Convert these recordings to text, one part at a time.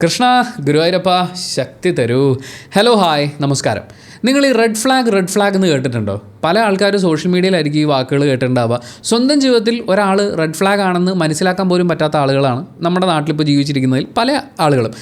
കൃഷ്ണ ഗുരുവായൂരപ്പ ശക്തി തരൂ. Hello hi നമസ്കാരം. നിങ്ങൾ ഈ റെഡ് ഫ്ലാഗ് എന്ന് കേട്ടിട്ടുണ്ടോ? പല ആൾക്കാരും സോഷ്യൽ മീഡിയയിലായിരിക്കും ഈ വാക്കുകൾ കേട്ടിട്ടുണ്ടാവുക. സ്വന്തം ജീവിതത്തിൽ ഒരാൾ റെഡ് ഫ്ലാഗ് ആണെന്ന് മനസ്സിലാക്കാൻ പോലും പറ്റാത്ത ആളുകളാണ് നമ്മുടെ നാട്ടിലിപ്പോൾ ജീവിച്ചിരിക്കുന്നതിൽ പല ആളുകളും.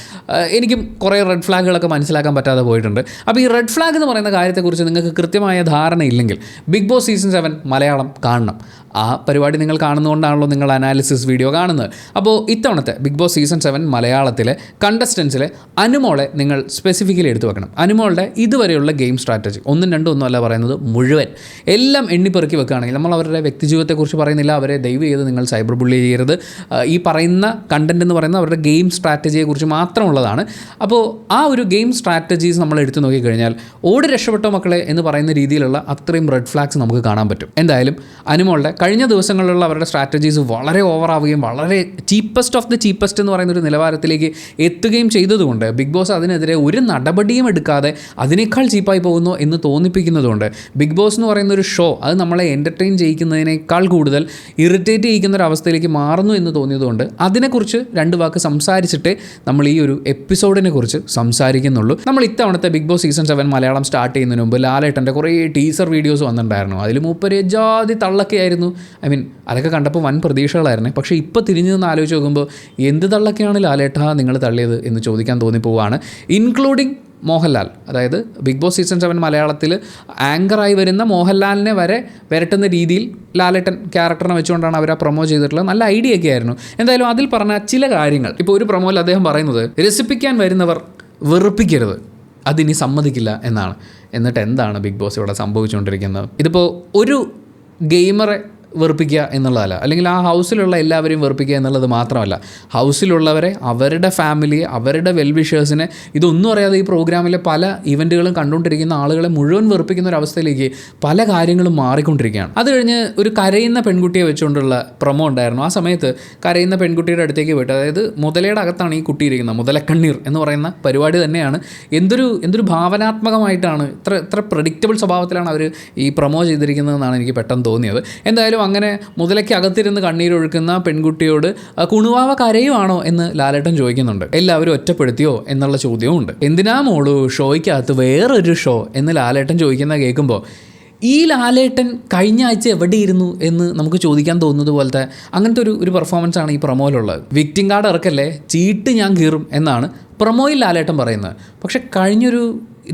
എനിക്കും കുറേ റെഡ് ഫ്ലാഗുകളൊക്കെ മനസ്സിലാക്കാൻ പറ്റാതെ പോയിട്ടുണ്ട്. അപ്പോൾ ഈ റെഡ് ഫ്ലാഗ് എന്ന് പറയുന്ന കാര്യത്തെക്കുറിച്ച് നിങ്ങൾക്ക് കൃത്യമായ ധാരണയില്ലെങ്കിൽ ബിഗ് ബോസ് സീസൺ 7 മലയാളം കാണണം. ആ പരിപാടി നിങ്ങൾ കാണുന്നതുകൊണ്ടാണല്ലോ നിങ്ങൾ അനാലിസിസ് വീഡിയോ കാണുന്നത്. അപ്പോൾ ഇത്തവണത്തെ ബിഗ് ബോസ് സീസൺ 7 മലയാളത്തിലെ കണ്ടസ്റ്റൻസിലെ അനുമോളെ നിങ്ങൾ സ്പെസിഫിക്കലി എടുത്തു വെക്കണം. അനുമോളുടെ ഇതുവരെയുള്ള ഗെയിം സ്ട്രാറ്റജി ഒന്നും അല്ല പറയുന്നത്, മുഴുവൻ എല്ലാം എണ്ണിപ്പെറുക്കി വെക്കുകയാണെങ്കിൽ, നമ്മൾ അവരുടെ വ്യക്തിജീവിതത്തെക്കുറിച്ച് പറയുന്നില്ല, അവരെ ദയവ് ചെയ്ത് നിങ്ങൾ സൈബർ ബുള്ളി ചെയ്യരുത്. ഈ പറയുന്ന കണ്ടൻറ്റ് എന്ന് പറയുന്നത് അവരുടെ ഗെയിം സ്ട്രാറ്റജിയെക്കുറിച്ച് മാത്രമുള്ളതാണ്. അപ്പോൾ ആ ഒരു ഗെയിം സ്ട്രാറ്റജീസ് നമ്മൾ എടുത്തു നോക്കിക്കഴിഞ്ഞാൽ ഓടി രക്ഷപ്പെട്ടോ മക്കളെ എന്ന് പറയുന്ന രീതിയിലുള്ള അത്രയും റെഡ് ഫ്ലാഗ്സ് നമുക്ക് കാണാൻ പറ്റും. എന്തായാലും അനുമോളുടെ കഴിഞ്ഞ ദിവസങ്ങളിലുള്ള അവരുടെ സ്ട്രാറ്റജീസ് വളരെ ഓവറാവുകയും വളരെ ചീപ്പസ്റ്റ് ഓഫ് ദി ചീപ്പസ്റ്റ് എന്ന് പറയുന്നൊരു നിലവാരത്തിലേക്ക് എത്തുകയും ചെയ്തതുകൊണ്ട് ബിഗ് ബോസ് അതിനെതിരെ ഒരു നടപടിയും എടുക്കാതെ അതിനേക്കാൾ ചീപ്പായി പോകുന്നു എന്ന് തോന്നിപ്പിക്കുന്നതുകൊണ്ട് ബിഗ് ബോസ് എന്ന് പറയുന്ന ഒരു ഷോ അത് നമ്മളെ എൻ്റർടൈൻ ചെയ്യിക്കുന്നതിനേക്കാൾ കൂടുതൽ ഇറിറ്റേറ്റ് ചെയ്യിക്കുന്ന ഒരു അവസ്ഥയിലേക്ക് മാറുന്നു എന്ന് തോന്നിയതുകൊണ്ട് അതിനെക്കുറിച്ച് രണ്ട് വാക്ക് സംസാരിച്ചിട്ട് നമ്മൾ ഈ ഒരു എപ്പിസോഡിനെ കുറിച്ച് സംസാരിക്കുന്നുള്ളൂ. നമ്മൾ ഇത്തവണത്തെ big boss season 7 Malayalam start ചെയ്യുന്നതിന് മുമ്പ് ലാലേട്ടൻ്റെ കുറേ ടീസർ വീഡിയോസ് വന്നിട്ടുണ്ടായിരുന്നു. അതിൽ മൂപ്പര് ജാതി തള്ളൊക്കെ ആയിരുന്നു. അതൊക്കെ കണ്ടപ്പോൾ വൻ പ്രതീക്ഷകളായിരുന്നു. പക്ഷേ ഇപ്പോൾ തിരിഞ്ഞു നിന്ന് ആലോചിച്ച് നോക്കുമ്പോൾ എന്ത് തള്ളൊക്കെയാണ് ലാലേട്ട നിങ്ങൾ തള്ളിയത് എന്ന് ചോദിക്കാൻ തോന്നിപ്പോവാണ്. ഇൻക്ലൂഡിങ് മോഹൻലാൽ, അതായത് ബിഗ് ബോസ് സീസൺ 7 മലയാളത്തിൽ ആങ്കറായി വരുന്ന മോഹൻലാലിനെ വരെ വരട്ടുന്ന രീതിയിൽ ലാലേട്ടൻ ക്യാരക്ടറിനെ വെച്ചുകൊണ്ടാണ് അവർ ആ പ്രൊമോ ചെയ്തിട്ടുള്ളത്. നല്ല ഐഡിയ ഒക്കെ ആയിരുന്നു. എന്തായാലും അതിൽ പറഞ്ഞ ചില കാര്യങ്ങൾ, ഇപ്പോൾ ഒരു പ്രൊമോയിൽ അദ്ദേഹം പറയുന്നത് രസിപ്പിക്കാൻ വരുന്നവർ വെറുപ്പിക്കരുത്, അതിനി സമ്മതിക്കില്ല എന്നാണ്. എന്നിട്ട് എന്താണ് ബിഗ് ബോസ് ഇവിടെ സംഭവിച്ചുകൊണ്ടിരിക്കുന്നത്? ഇതിപ്പോൾ ഒരു ഗെയിമറെ വെറുപ്പിക്കുക എന്നുള്ളതല്ല, അല്ലെങ്കിൽ ആ ഹൗസിലുള്ള എല്ലാവരെയും വെറുപ്പിക്കുക എന്നുള്ളത് മാത്രമല്ല, ഹൗസിലുള്ളവരെ, അവരുടെ ഫാമിലിയെ, അവരുടെ വെൽവിഷേഴ്സിനെ, ഇതൊന്നും അറിയാതെ ഈ പ്രോഗ്രാമിലെ പല ഇവൻറ്റുകളും കണ്ടുകൊണ്ടിരിക്കുന്ന ആളുകളെ മുഴുവൻ വെറുപ്പിക്കുന്ന ഒരു അവസ്ഥയിലേക്ക് പല കാര്യങ്ങളും മാറിക്കൊണ്ടിരിക്കുകയാണ്. അത് കഴിഞ്ഞ് ഒരു കരയുന്ന പെൺകുട്ടിയെ വെച്ചുകൊണ്ടുള്ള പ്രൊമോ ഉണ്ടായിരുന്നു. ആ സമയത്ത് കരയുന്ന പെൺകുട്ടിയുടെ അടുത്തേക്ക് പോയിട്ട്, അതായത് മുതലയുടെ അകത്താണ് ഈ കുട്ടി ഇരിക്കുന്നത്, മുതലക്കണ്ണീർ എന്ന് പറയുന്ന പരിപാടി തന്നെയാണ്. എന്തൊരു ഭാവനാത്മകമായിട്ടാണ്, ഇത്ര പ്രഡിക്റ്റബിൾ സ്വഭാവത്തിലാണ് അവർ ഈ പ്രൊമോ ചെയ്തിരിക്കുന്നതെന്നാണ് എനിക്ക് പെട്ടെന്ന് തോന്നിയത്. എന്തായാലും അങ്ങനെ മുതലയ്ക്ക് അകത്തിരുന്ന് കണ്ണീരൊഴുക്കുന്ന പെൺകുട്ടിയോട് കുണുവാവ കരയുവാണോ എന്ന് ലാലേട്ടൻ ചോദിക്കുന്നുണ്ട്. എല്ലാവരും ഒറ്റപ്പെടുത്തിയോ എന്നുള്ള ചോദ്യവും ഉണ്ട്. എന്തിനാ മോളു ഷോയ്ക്കകത്ത് വേറൊരു ഷോ എന്ന് ലാലേട്ടൻ ചോദിക്കുന്ന കേൾക്കുമ്പോൾ ഈ ലാലേട്ടൻ കഴിഞ്ഞ ആഴ്ച എവിടെയിരുന്നു എന്ന് നമുക്ക് ചോദിക്കാൻ തോന്നുന്നത് പോലത്തെ അങ്ങനത്തെ ഒരു പെർഫോമൻസ് ആണ് ഈ പ്രൊമോയിലുള്ളത്. വിക്ടിം കാർഡ് ഇറക്കല്ലേ, ചീട്ട് ഞാൻ കീറും എന്നാണ് പ്രൊമോയിൽ ലാലേട്ടൻ പറയുന്നത്. പക്ഷെ കഴിഞ്ഞൊരു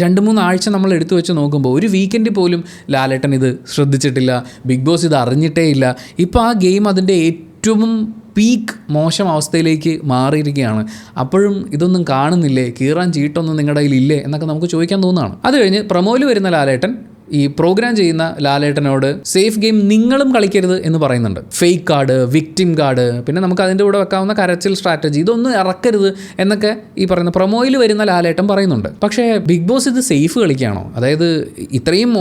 2-3 ആഴ്ച നമ്മൾ എടുത്തു വെച്ച് നോക്കുമ്പോൾ ഒരു വീക്കെൻഡിൽ പോലും ലാലേട്ടൻ ഇത് ശ്രദ്ധിച്ചിട്ടില്ല, ബിഗ് ബോസ് ഇത് അറിഞ്ഞിട്ടേ ഇല്ല. ഇപ്പോൾ ആ ഗെയിം അതിൻ്റെ ഏറ്റവും പീക്ക് മോശം അവസ്ഥയിലേക്ക് മാറിയിരിക്കുകയാണ്. അപ്പോഴും ഇതൊന്നും കാണുന്നില്ലേ, കീറാൻ ചീട്ടൊന്നും നിങ്ങളുടെ കയ്യിൽ ഇല്ലേ എന്നൊക്കെ നമുക്ക് ചോദിക്കാൻ തോന്നുകയാണ്. അത് കഴിഞ്ഞ് പ്രൊമോയിൽ വരുന്ന ലാലേട്ടൻ ഈ പ്രോഗ്രാം ചെയ്യുന്ന ലാലേട്ടനോട് സേഫ് ഗെയിം നിങ്ങളും കളിക്കരുത് എന്ന് പറയുന്നുണ്ട്. ഫേക്ക് കാർഡ്, വിക്ടിം കാർഡ്, പിന്നെ നമുക്ക് അതിൻ്റെ കൂടെ വെക്കാവുന്ന കരച്ചിൽ സ്ട്രാറ്റജി, ഇതൊന്നും ഇറക്കരുത് എന്നൊക്കെ ഈ പറയുന്ന പ്രൊമോയിൽ വരുന്ന ലാലേട്ടൻ പറയുന്നുണ്ട്. പക്ഷേ ബിഗ് ബോസ് ഇത് സേഫ് കളിക്കുകയാണോ? അതായത് ഇത്രയും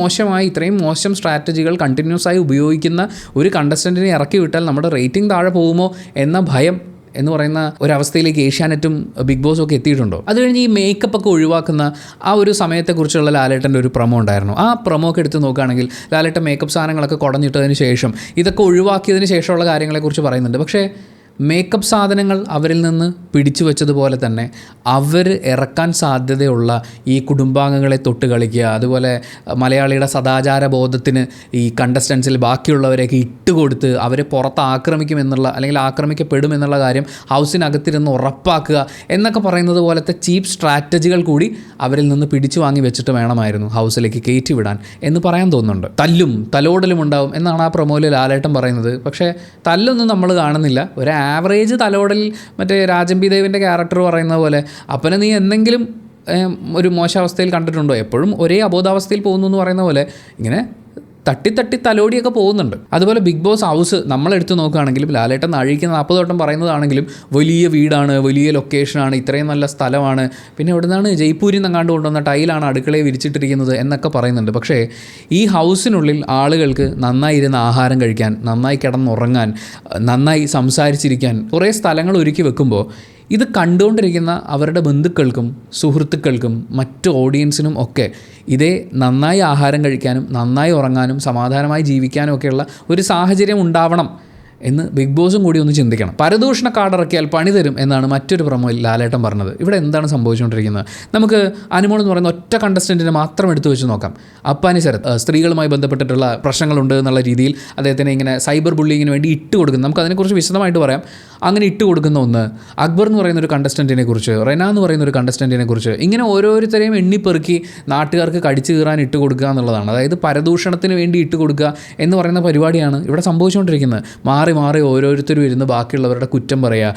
മോശം സ്ട്രാറ്റജികൾ കണ്ടിന്യൂസ് ആയി ഉപയോഗിക്കുന്ന ഒരു കണ്ടസ്റ്റൻറ്റിനെ ഇറക്കി വിട്ടാൽ നമ്മുടെ റേറ്റിംഗ് താഴെ പോകുമോ എന്ന ഭയം എന്ന് പറയുന്ന ഒരവസ്ഥയിലേക്ക് ഏഷ്യാനെറ്റും ബിഗ് ബോസും ഒക്കെ എത്തിയിട്ടുണ്ടോ? അത് കഴിഞ്ഞ് ഈ മേക്കപ്പ് ഒക്കെ ഒഴിവാക്കുന്ന ആ ഒരു സമയത്തെക്കുറിച്ചുള്ള ലാലേട്ടൻ്റെ ഒരു പ്രൊമോ ഉണ്ടായിരുന്നു. ആ പ്രൊമോ ഒക്കെ എടുത്ത് നോക്കുകയാണെങ്കിൽ ലാലേട്ടൻ മേക്കപ്പ് സാധനങ്ങളൊക്കെ കുടഞ്ഞിട്ടതിന് ശേഷം ഇതൊക്കെ ഒഴിവാക്കിയതിന് ശേഷമുള്ള കാര്യങ്ങളെക്കുറിച്ച് പറയുന്നുണ്ട്. പക്ഷേ മേക്കപ്പ് സാധനങ്ങൾ അവരിൽ നിന്ന് പിടിച്ചു വെച്ചതുപോലെ തന്നെ അവർ ഇറക്കാൻ സാധ്യതയുള്ള ഈ കുടുംബാംഗങ്ങളെ തൊട്ട് കളിക്കുക, അതുപോലെ മലയാളിയുടെ സദാചാര ബോധത്തിന് ഈ കണ്ടസ്റ്റൻസിൽ ബാക്കിയുള്ളവരെയൊക്കെ ഇട്ടുകൊടുത്ത് അവരെ പുറത്ത് ആക്രമിക്കുമെന്നുള്ള, അല്ലെങ്കിൽ ആക്രമിക്കപ്പെടുമെന്നുള്ള കാര്യം ഹൗസിനകത്തിരുന്ന് ഉറപ്പാക്കുക എന്നൊക്കെ പറയുന്നത് പോലത്തെ ചീപ്പ് സ്ട്രാറ്റജികൾ കൂടി അവരിൽ നിന്ന് പിടിച്ചു വാങ്ങി വെച്ചിട്ട് വേണമായിരുന്നു ഹൗസിലേക്ക് കയറ്റി വിടാൻ എന്ന് പറയാൻ തോന്നുന്നുണ്ട്. തലോടലും ഉണ്ടാവും എന്നാണ് ആ പ്രൊമോയിൽ ലാലേട്ടൻ പറയുന്നത്. പക്ഷേ തല്ലൊന്നും നമ്മൾ കാണുന്നില്ല. ഒരു ആവറേജ് തലോടൽ, മറ്റേ രാജംബി ദേവിൻ്റെ ക്യാരക്ടർ പറയുന്ന പോലെ അപ്പനെ നീ എന്തെങ്കിലും ഒരു മോശാവസ്ഥയിൽ കണ്ടിട്ടുണ്ടോ? എപ്പോഴും ഒരേ അബോധാവസ്ഥയിൽ പോകുന്നു എന്ന് പറയുന്ന പോലെ ഇങ്ങനെ തട്ടി തലോടിയൊക്കെ പോകുന്നുണ്ട്. അതുപോലെ ബിഗ് ബോസ് ഹൗസ് നമ്മളെടുത്ത് നോക്കുകയാണെങ്കിലും ലാലേട്ടൻ അഴിക്കുന്ന 40 വട്ടം പറയുന്നതാണെങ്കിലും വലിയ വീടാണ്, വലിയ ലൊക്കേഷനാണ്, ഇത്രയും നല്ല സ്ഥലമാണ്, പിന്നെ ഇവിടെ നിന്നാണ് ജയ്പൂരിൽ നിന്ന് അങ്ങാണ്ട് കൊണ്ടുവന്ന ടൈലാണ് അടുക്കളയെ വിരിച്ചിട്ടിരിക്കുന്നത് എന്നൊക്കെ പറയുന്നുണ്ട്. പക്ഷേ ഈ ഹൗസിനുള്ളിൽ ആളുകൾക്ക് നന്നായി ഇരുന്ന് ആഹാരം കഴിക്കാൻ, നന്നായി കിടന്നുറങ്ങാൻ, നന്നായി സംസാരിച്ചിരിക്കാൻ കുറേ സ്ഥലങ്ങൾ ഒരുക്കി വെക്കുമ്പോൾ ഇത് കണ്ടുകൊണ്ടിരിക്കുന്ന അവരുടെ ബന്ധുക്കൾക്കും സുഹൃത്തുക്കൾക്കും മറ്റ് ഓഡിയൻസിനും ഒക്കെ ഇതേ നന്നായി ആഹാരം കഴിക്കാനും നന്നായി ഉറങ്ങാനും സമാധാനമായി ജീവിക്കാനും ഒക്കെയുള്ള ഒരു സാഹചര്യം ഉണ്ടാവണം എന്ന് ബിഗ് ബോസും കൂടി ഒന്ന് ചിന്തിക്കണം. പരദൂഷണ കാർഡിറക്കിയാൽ പണി തരും എന്നാണ് മറ്റൊരു പ്രൊമോയിൽ ലാലേട്ടൻ പറഞ്ഞത്. ഇവിടെ എന്താണ് സംഭവിച്ചുകൊണ്ടിരിക്കുന്നത്? നമുക്ക് അനുമോൾ എന്ന് പറയുന്ന ഒറ്റ കണ്ടസ്റ്റൻറ്റിനെ മാത്രം എടുത്തു വെച്ച് നോക്കാം. അപ്പാനി ശരത് സ്ത്രീകളുമായി ബന്ധപ്പെട്ടിട്ടുള്ള പ്രശ്നങ്ങളുണ്ട് എന്നുള്ള രീതിയിൽ അദ്ദേഹത്തിന് ഇങ്ങനെ സൈബർ ബുള്ളിങ്ങിന് വേണ്ടി ഇട്ട് കൊടുക്കുന്നു. നമുക്ക് അതിനെക്കുറിച്ച് വിശദമായിട്ട് പറയാം. അങ്ങനെ ഇട്ട് കൊടുക്കുന്ന ഒന്ന്, അക്ബർ എന്ന് പറയുന്ന ഒരു കണ്ടസ്റ്റൻറ്റിനെ കുറിച്ച്, റെന എന്ന് പറയുന്ന ഒരു കണ്ടസ്റ്റൻറ്റിനെ കുറിച്ച്, ഇങ്ങനെ ഓരോരുത്തരെയും എണ്ണിപ്പെറുക്കി നാട്ടുകാർക്ക് കടിച്ചു കീറാൻ ഇട്ട് കൊടുക്കുക എന്നുള്ളതാണ്. അതായത് പരദൂഷണത്തിന് വേണ്ടി ഇട്ട് കൊടുക്കുക എന്ന് പറയുന്ന പരിപാടിയാണ് ഇവിടെ സംഭവിച്ചുകൊണ്ടിരിക്കുന്നത്. മാറി മാറി ഓരോരുത്തരും ഇരുന്ന് ബാക്കിയുള്ളവരുടെ കുറ്റം പറയുക,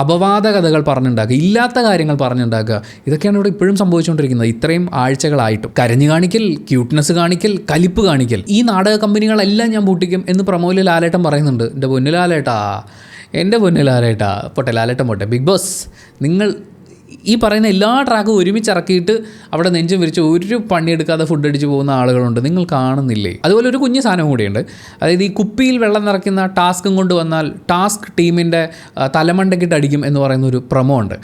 അപവാദ കഥകൾ പറഞ്ഞുണ്ടാക്കുക, ഇല്ലാത്ത കാര്യങ്ങൾ പറഞ്ഞുണ്ടാക്കുക. ഇതൊക്കെയാണ് ഇവിടെ ഇപ്പോഴും സംഭവിച്ചുകൊണ്ടിരിക്കുന്നത്. ഇത്രയും ആഴ്ചകളായിട്ടും കരഞ്ഞു കാണിക്കൽ, ക്യൂട്ട്നെസ് കാണിക്കൽ, കലിപ്പ് കാണിക്കൽ, ഈ നാടക കമ്പനികളെല്ലാം ഞാൻ പൂട്ടിക്കും എന്ന് പ്രൊമോയിൽ ലാലേട്ടൻ പറയുന്നുണ്ട്. എൻ്റെ പൊന്നു ലാലേട്ടാ പോട്ടെ, ലാലേട്ടൻ പോട്ടെ. ബിഗ് ബോസ്, നിങ്ങൾ ഈ പറയുന്ന എല്ലാ ട്രാക്കും ഒരുമിച്ച് ഇറക്കിയിട്ട് അവിടെ നെഞ്ചും വിരിച്ച് ഒരു പണിയെടുക്കാതെ ഫുഡ് അടിച്ച് പോകുന്ന ആളുകളുണ്ട്, നിങ്ങൾ കാണുന്നില്ലേ? അതുപോലെ ഒരു കുഞ്ഞു സാധനം കൂടിയുണ്ട്. അതായത് ഈ കുപ്പിയിൽ വെള്ളം നിറയ്ക്കുന്ന ടാസ്കും കൊണ്ട് വന്നാൽ ടാസ്ക് ടീമിൻ്റെ തലമണ്ടക്കിട്ട് അടിക്കും എന്ന് പറയുന്ന ഒരു പ്രൊമോ ഉണ്ട്.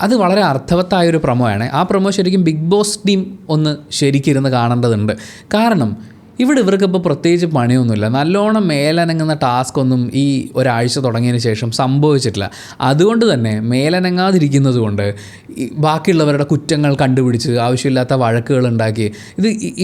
അത് വളരെ അർത്ഥവത്തായൊരു പ്രൊമോ ആണ്. ആ പ്രൊമോ ശരിക്കും ബിഗ് ബോസ് ടീം ഒന്ന് ശരിക്കിരുന്ന് കാണേണ്ടതുണ്ട്. കാരണം ഇവിടെ ഇവർക്കിപ്പോൾ പ്രത്യേകിച്ച് പണിയൊന്നുമില്ല. നല്ലോണം മേലനങ്ങുന്ന ടാസ്ക് ഒന്നും ഈ ഒരാഴ്ച തുടങ്ങിയതിന് ശേഷം സംഭവിച്ചിട്ടില്ല. അതുകൊണ്ട് തന്നെ മേലനങ്ങാതിരിക്കുന്നത് കൊണ്ട് ബാക്കിയുള്ളവരുടെ കുറ്റങ്ങൾ കണ്ടുപിടിച്ച് ആവശ്യമില്ലാത്ത വഴക്കുകൾ ഉണ്ടാക്കി,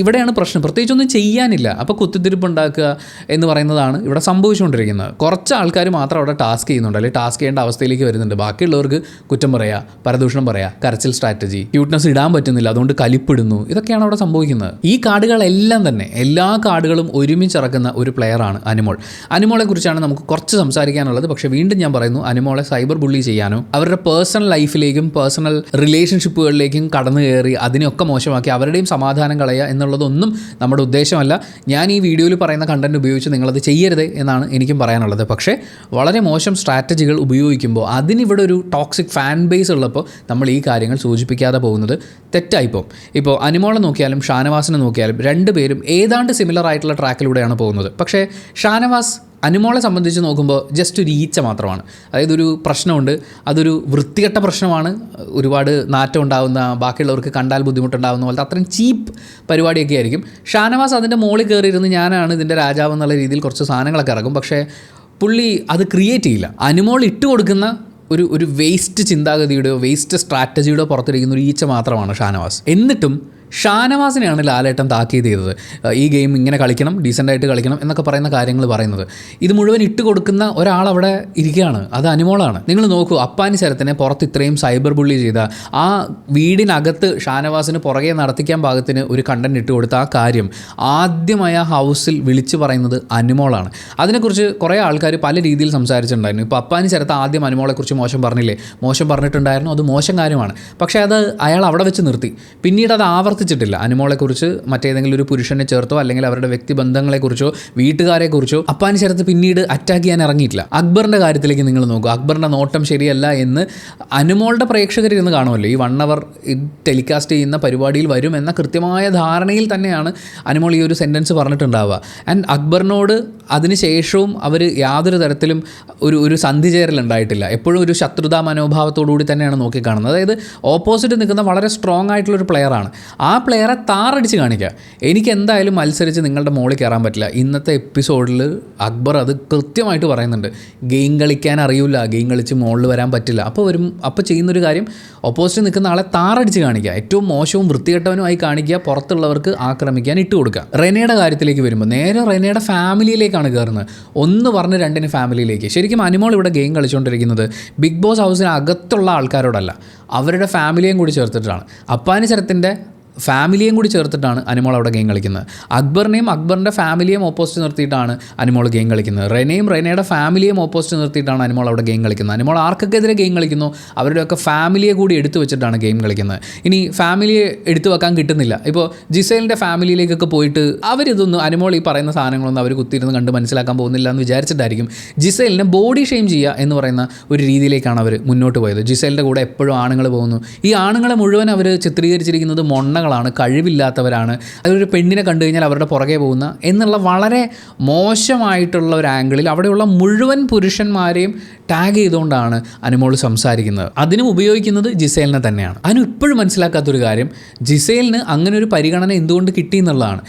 ഇവിടെയാണ് പ്രശ്നം. പ്രത്യേകിച്ചൊന്നും ചെയ്യാനില്ല, അപ്പോൾ കുത്തിത്തിരിപ്പ് ഉണ്ടാക്കുക എന്ന് പറയുന്നതാണ് ഇവിടെ സംഭവിച്ചുകൊണ്ടിരിക്കുന്നത്. കുറച്ച് ആൾക്കാർ മാത്രം അവിടെ ടാസ്ക് ചെയ്യുന്നുണ്ട്, അല്ലെങ്കിൽ ടാസ്ക് ചെയ്യേണ്ട അവസ്ഥയിലേക്ക് വരുന്നുണ്ട്. ബാക്കിയുള്ളവർക്ക് കുറ്റം പറയുക, പരദൂഷണം പറയുക, കരച്ചിൽ സ്ട്രാറ്റജി, ക്യൂട്ട്നെസ് ഇടാൻ പറ്റുന്നില്ല അതുകൊണ്ട് കലിപ്പിടുന്നു, ഇതൊക്കെയാണ് അവിടെ സംഭവിക്കുന്നത്. ഈ കാർഡുകളെല്ലാം തന്നെ എല്ലാ കാർഡുകളും ഒരുമിച്ചിറക്കുന്ന ഒരു പ്ലെയറാണ് അനുമോൾ. അനുമോളെ കുറിച്ചാണ് നമുക്ക് കുറച്ച് സംസാരിക്കാനുള്ളത്. പക്ഷേ വീണ്ടും ഞാൻ പറയുന്നു, അനുമോളെ സൈബർ ബുള്ളി ചെയ്യാനോ അവരുടെ പേഴ്സണൽ ലൈഫിലേക്കും പേഴ്സണൽ റിലേഷൻഷിപ്പുകളിലേക്കും കടന്നു കയറി അതിനെയൊക്കെ മോശമാക്കി അവരുടെയും സമാധാനം കളയുക എന്നുള്ളതൊന്നും നമ്മുടെ ഉദ്ദേശമല്ല. ഞാൻ ഈ വീഡിയോയിൽ പറയുന്ന കണ്ടന്റ് ഉപയോഗിച്ച് നിങ്ങളത് ചെയ്യരുത് എന്നാണ് എനിക്കും പറയാനുള്ളത്. പക്ഷേ വളരെ മോശം സ്ട്രാറ്റജികൾ ഉപയോഗിക്കുമ്പോൾ അതിനിവിടെ ഒരു ടോക്സിക് ഫാൻ ബേസ് ഉള്ളപ്പോൾ നമ്മൾ ഈ കാര്യങ്ങൾ സൂചിപ്പിക്കാതെ പോകുന്നത് തെറ്റായിപ്പോൾ. ഇപ്പോൾ അനുമോളെ നോക്കിയാലും ഷാനവാസിനെ നോക്കിയാലും രണ്ടുപേരും ഏതാണ്ട് സിമിലർ ആയിട്ടുള്ള ട്രാക്കിലൂടെയാണ് പോകുന്നത്. പക്ഷേ ഷാനവാസ് അനുമോളെ സംബന്ധിച്ച് നോക്കുമ്പോൾ ജസ്റ്റ് ഒരു ഈച്ച മാത്രമാണ്. അതായത് ഒരു പ്രശ്നമുണ്ട്, അതൊരു വൃത്തികെട്ട പ്രശ്നമാണ്, ഒരുപാട് നാറ്റം ഉണ്ടാകുന്ന, ബാക്കിയുള്ളവർക്ക് കണ്ടാൽ ബുദ്ധിമുട്ടുണ്ടാകുന്ന പോലത്തെ അത്രയും ചീപ്പ് പരിപാടിയൊക്കെ ആയിരിക്കും. ഷാനവാസ് അതിൻ്റെ മുകളിൽ കയറിയിരുന്ന് ഞാനാണ് ഇതിൻ്റെ രാജാവ് എന്നുള്ള രീതിയിൽ കുറച്ച് സാധനങ്ങളൊക്കെ ഇറക്കും. പക്ഷേ പുള്ളി അത് ക്രിയേറ്റ് ചെയ്യില്ല. അനുമോൾ ഇട്ട് കൊടുക്കുന്ന ഒരു വേസ്റ്റ് ചിന്താഗതിയുടെയോ വേസ്റ്റ് സ്ട്രാറ്റജിയുടെയോ പുറത്തിരിക്കുന്ന ഒരു ഈച്ച മാത്രമാണ് ഷാനവാസ്. എന്നിട്ടും ഷാനവാസിനെയാണ് ലാലേട്ടൻ താക്കീത് ചെയ്തത്. ഈ ഗെയിം ഇങ്ങനെ കളിക്കണം, ഡീസൻ്റായിട്ട് കളിക്കണം എന്നൊക്കെ പറയുന്ന കാര്യങ്ങൾ പറയുന്നത്. ഇത് മുഴുവൻ ഇട്ട് കൊടുക്കുന്ന ഒരാളവിടെ ഇരിക്കുകയാണ്, അത് അനുമോളാണ്. നിങ്ങൾ നോക്കൂ, അപ്പാനി ശരത്തിനെ പുറത്ത് ഇത്രയും സൈബർ ബുള്ളി ചെയ്ത ആ വീടിനകത്ത് ഷാനവാസിന് പുറകെ നടത്തിക്കാൻ പാകത്തിന് ഒരു കണ്ടന്റ് ഇട്ട് കൊടുത്ത ആ കാര്യം ആദ്യമായ ഹൗസിൽ വിളിച്ചു പറയുന്നത് അനുമോളാണ്. അതിനെക്കുറിച്ച് കുറേ ആൾക്കാർ പല രീതിയിൽ സംസാരിച്ചിട്ടുണ്ടായിരുന്നു. ഇപ്പോൾ അപ്പാനി ശരത്ത് ആദ്യം അനുമോളെക്കുറിച്ച് മോശം പറഞ്ഞില്ലേ, മോശം പറഞ്ഞിട്ടുണ്ടായിരുന്നു, അത് മോശം കാര്യമാണ്. പക്ഷേ അത് അയാൾ അവിടെ വെച്ച് നിർത്തി. പിന്നീട് അത് ആവർത്തിച്ചിട്ടില്ല. അനുമോളെക്കുറിച്ച് മറ്റേതെങ്കിലും ഒരു പുരുഷനെ ചേർത്തോ അല്ലെങ്കിൽ അവരുടെ വ്യക്തിബന്ധങ്ങളെക്കുറിച്ചോ വീട്ടുകാരെക്കുറിച്ചോ അപ്പാനി ശരത്ത് പിന്നീട് അറ്റാക്ക് ചെയ്യാൻ ഇറങ്ങിയിട്ടില്ല. അക്ബറിൻ്റെ കാര്യത്തിലേക്ക് നിങ്ങൾ നോക്കൂ, അക്ബറിൻ്റെ നോട്ടം ശരിയല്ല എന്ന് അനുമോളുടെ പ്രേക്ഷകരിരുന്ന് കാണുമല്ലോ. ഈ 1 hour ടെലികാസ്റ്റ് ചെയ്യുന്ന പരിപാടിയിൽ വരുമെന്ന കൃത്യമായ ധാരണയിൽ തന്നെയാണ് അനുമോൾ ഈ ഒരു സെൻറ്റൻസ് പറഞ്ഞിട്ടുണ്ടാവുക. ആൻഡ് അക്ബറിനോട് അതിനുശേഷവും അവർ യാതൊരു തരത്തിലും ഒരു സന്ധി ചേരലുണ്ടായിട്ടില്ല. എപ്പോഴും ഒരു ശത്രുതാ മനോഭാവത്തോടുകൂടി തന്നെയാണ് നോക്കിക്കാണുന്നത്. അതായത് ഓപ്പോസിറ്റ് നിൽക്കുന്ന വളരെ സ്ട്രോങ് ആയിട്ടുള്ളൊരു പ്ലെയറാണ്. ആ പ്ലെയറെ താറടിച്ച് കാണിക്കുക. എനിക്ക് എന്തായാലും മത്സരിച്ച് നിങ്ങളുടെ മോളിൽ കയറാൻ പറ്റില്ല. ഇന്നത്തെ എപ്പിസോഡിൽ അക്ബർ അത് കൃത്യമായിട്ട് പറയുന്നുണ്ട്. ഗെയിം കളിക്കാൻ അറിയില്ല, ഗെയിം കളിച്ച് മുകളിൽ വരാൻ പറ്റില്ല. അപ്പോൾ ചെയ്യുന്നൊരു കാര്യം, ഓപ്പോസിറ്റ് നിൽക്കുന്ന ആളെ താറടിച്ച് കാണിക്കുക, ഏറ്റവും മോശവും വൃത്തികെട്ടവനുമായി കാണിക്കുക, പുറത്തുള്ളവർക്ക് ആക്രമിക്കാൻ ഇട്ട് കൊടുക്കുക. റെനയുടെ കാര്യത്തിലേക്ക് വരുമ്പോൾ നേരെ റെനയുടെ ഫാമിലിയിലേക്കാണ് കയറുന്നത്. ഒന്ന് പറഞ്ഞ് രണ്ടിന് ഫാമിലിയിലേക്ക്. ശരിക്കും അനുമോൾ ഇവിടെ ഗെയിം കളിച്ചുകൊണ്ടിരിക്കുന്നത് ബിഗ് ബോസ് ഹൗസിനകത്തുള്ള ആൾക്കാരോടല്ല, അവരുടെ ഫാമിലിയും കൂടി ചേർത്തിട്ടാണ്. അപ്പാനി ശരത്തിൻ്റെ ഫാമിലിയും കൂടി ചേർത്തിട്ടാണ് അനുമോൾ അവിടെ ഗെയിം കളിക്കുന്നത്. അക്ബറിനെയും അക്ബറിൻ്റെ ഫാമിലിയും ഓപ്പോസിറ്റ് നിർത്തിയിട്ടാണ് അനുമോൾ ഗെയിം കളിക്കുന്നത്. റെനയും റെനയുടെ ഫാമിലിയും ഓപ്പോസിറ്റ് നിർത്തിയിട്ടാണ് അനുമോൾ അവിടെ ഗെയിം കളിക്കുന്നത്. അനുമോൾ ആർക്കൊക്കെതിരെ ഗെയിം കളിക്കുന്നു അവരുടെയൊക്കെ ഫാമിലിയെ കൂടി എടുത്തു വെച്ചിട്ടാണ് ഗെയിം കളിക്കുന്നത്. ഇനി ഫാമിലിയെ എടുത്തു വെക്കാൻ കിട്ടുന്നില്ല, ഇപ്പോൾ ജിസേലിൻ്റെ ഫാമിലിയിലേക്കൊക്കെ പോയിട്ട് അവരിതൊന്നും അനുമോൾ ഈ പറയുന്ന സാധനങ്ങളൊന്നും അവർ കുത്തിയിരുന്ന് കണ്ട് മനസ്സിലാക്കാൻ പോകുന്നില്ല എന്ന് വിചാരിച്ചിട്ടായിരിക്കും ജിസേലിനെ ബോഡി ഷെയിം ചെയ്യുക എന്ന് പറയുന്ന ഒരു രീതിയിലേക്കാണ് അവർ മുന്നോട്ട് പോയത്. ജിസേലിൻ്റെ കൂടെ എപ്പോഴും ആണുങ്ങൾ പോകുന്നു. ഈ ആണുങ്ങളെ മുഴുവൻ അവർ ചിത്രീകരിച്ചിരിക്കുന്നത് മൊണ്ണ തിണ്ണകളാണ്, കഴിവില്ലാത്തവരാണ്, അതൊരു പെണ്ണിനെ കണ്ടു കഴിഞ്ഞാൽ അവരുടെ പുറകെ പോകുന്ന എന്നുള്ള വളരെ മോശമായിട്ടുള്ള ഒരു ആംഗിളിൽ അവിടെയുള്ള മുഴുവൻ പുരുഷന്മാരെയും ടാഗ് ചെയ്തുകൊണ്ടാണ് അനുമോൾ സംസാരിക്കുന്നത്. അതിനും ഉപയോഗിക്കുന്നത് ജിസേലിനെ തന്നെയാണ്. അതിന് ഇപ്പോഴും മനസ്സിലാക്കാത്തൊരു കാര്യം, ജിസേലിന് അങ്ങനെ ഒരു പരിഗണന എന്തുകൊണ്ട് കിട്ടി എന്നുള്ളതാണ്.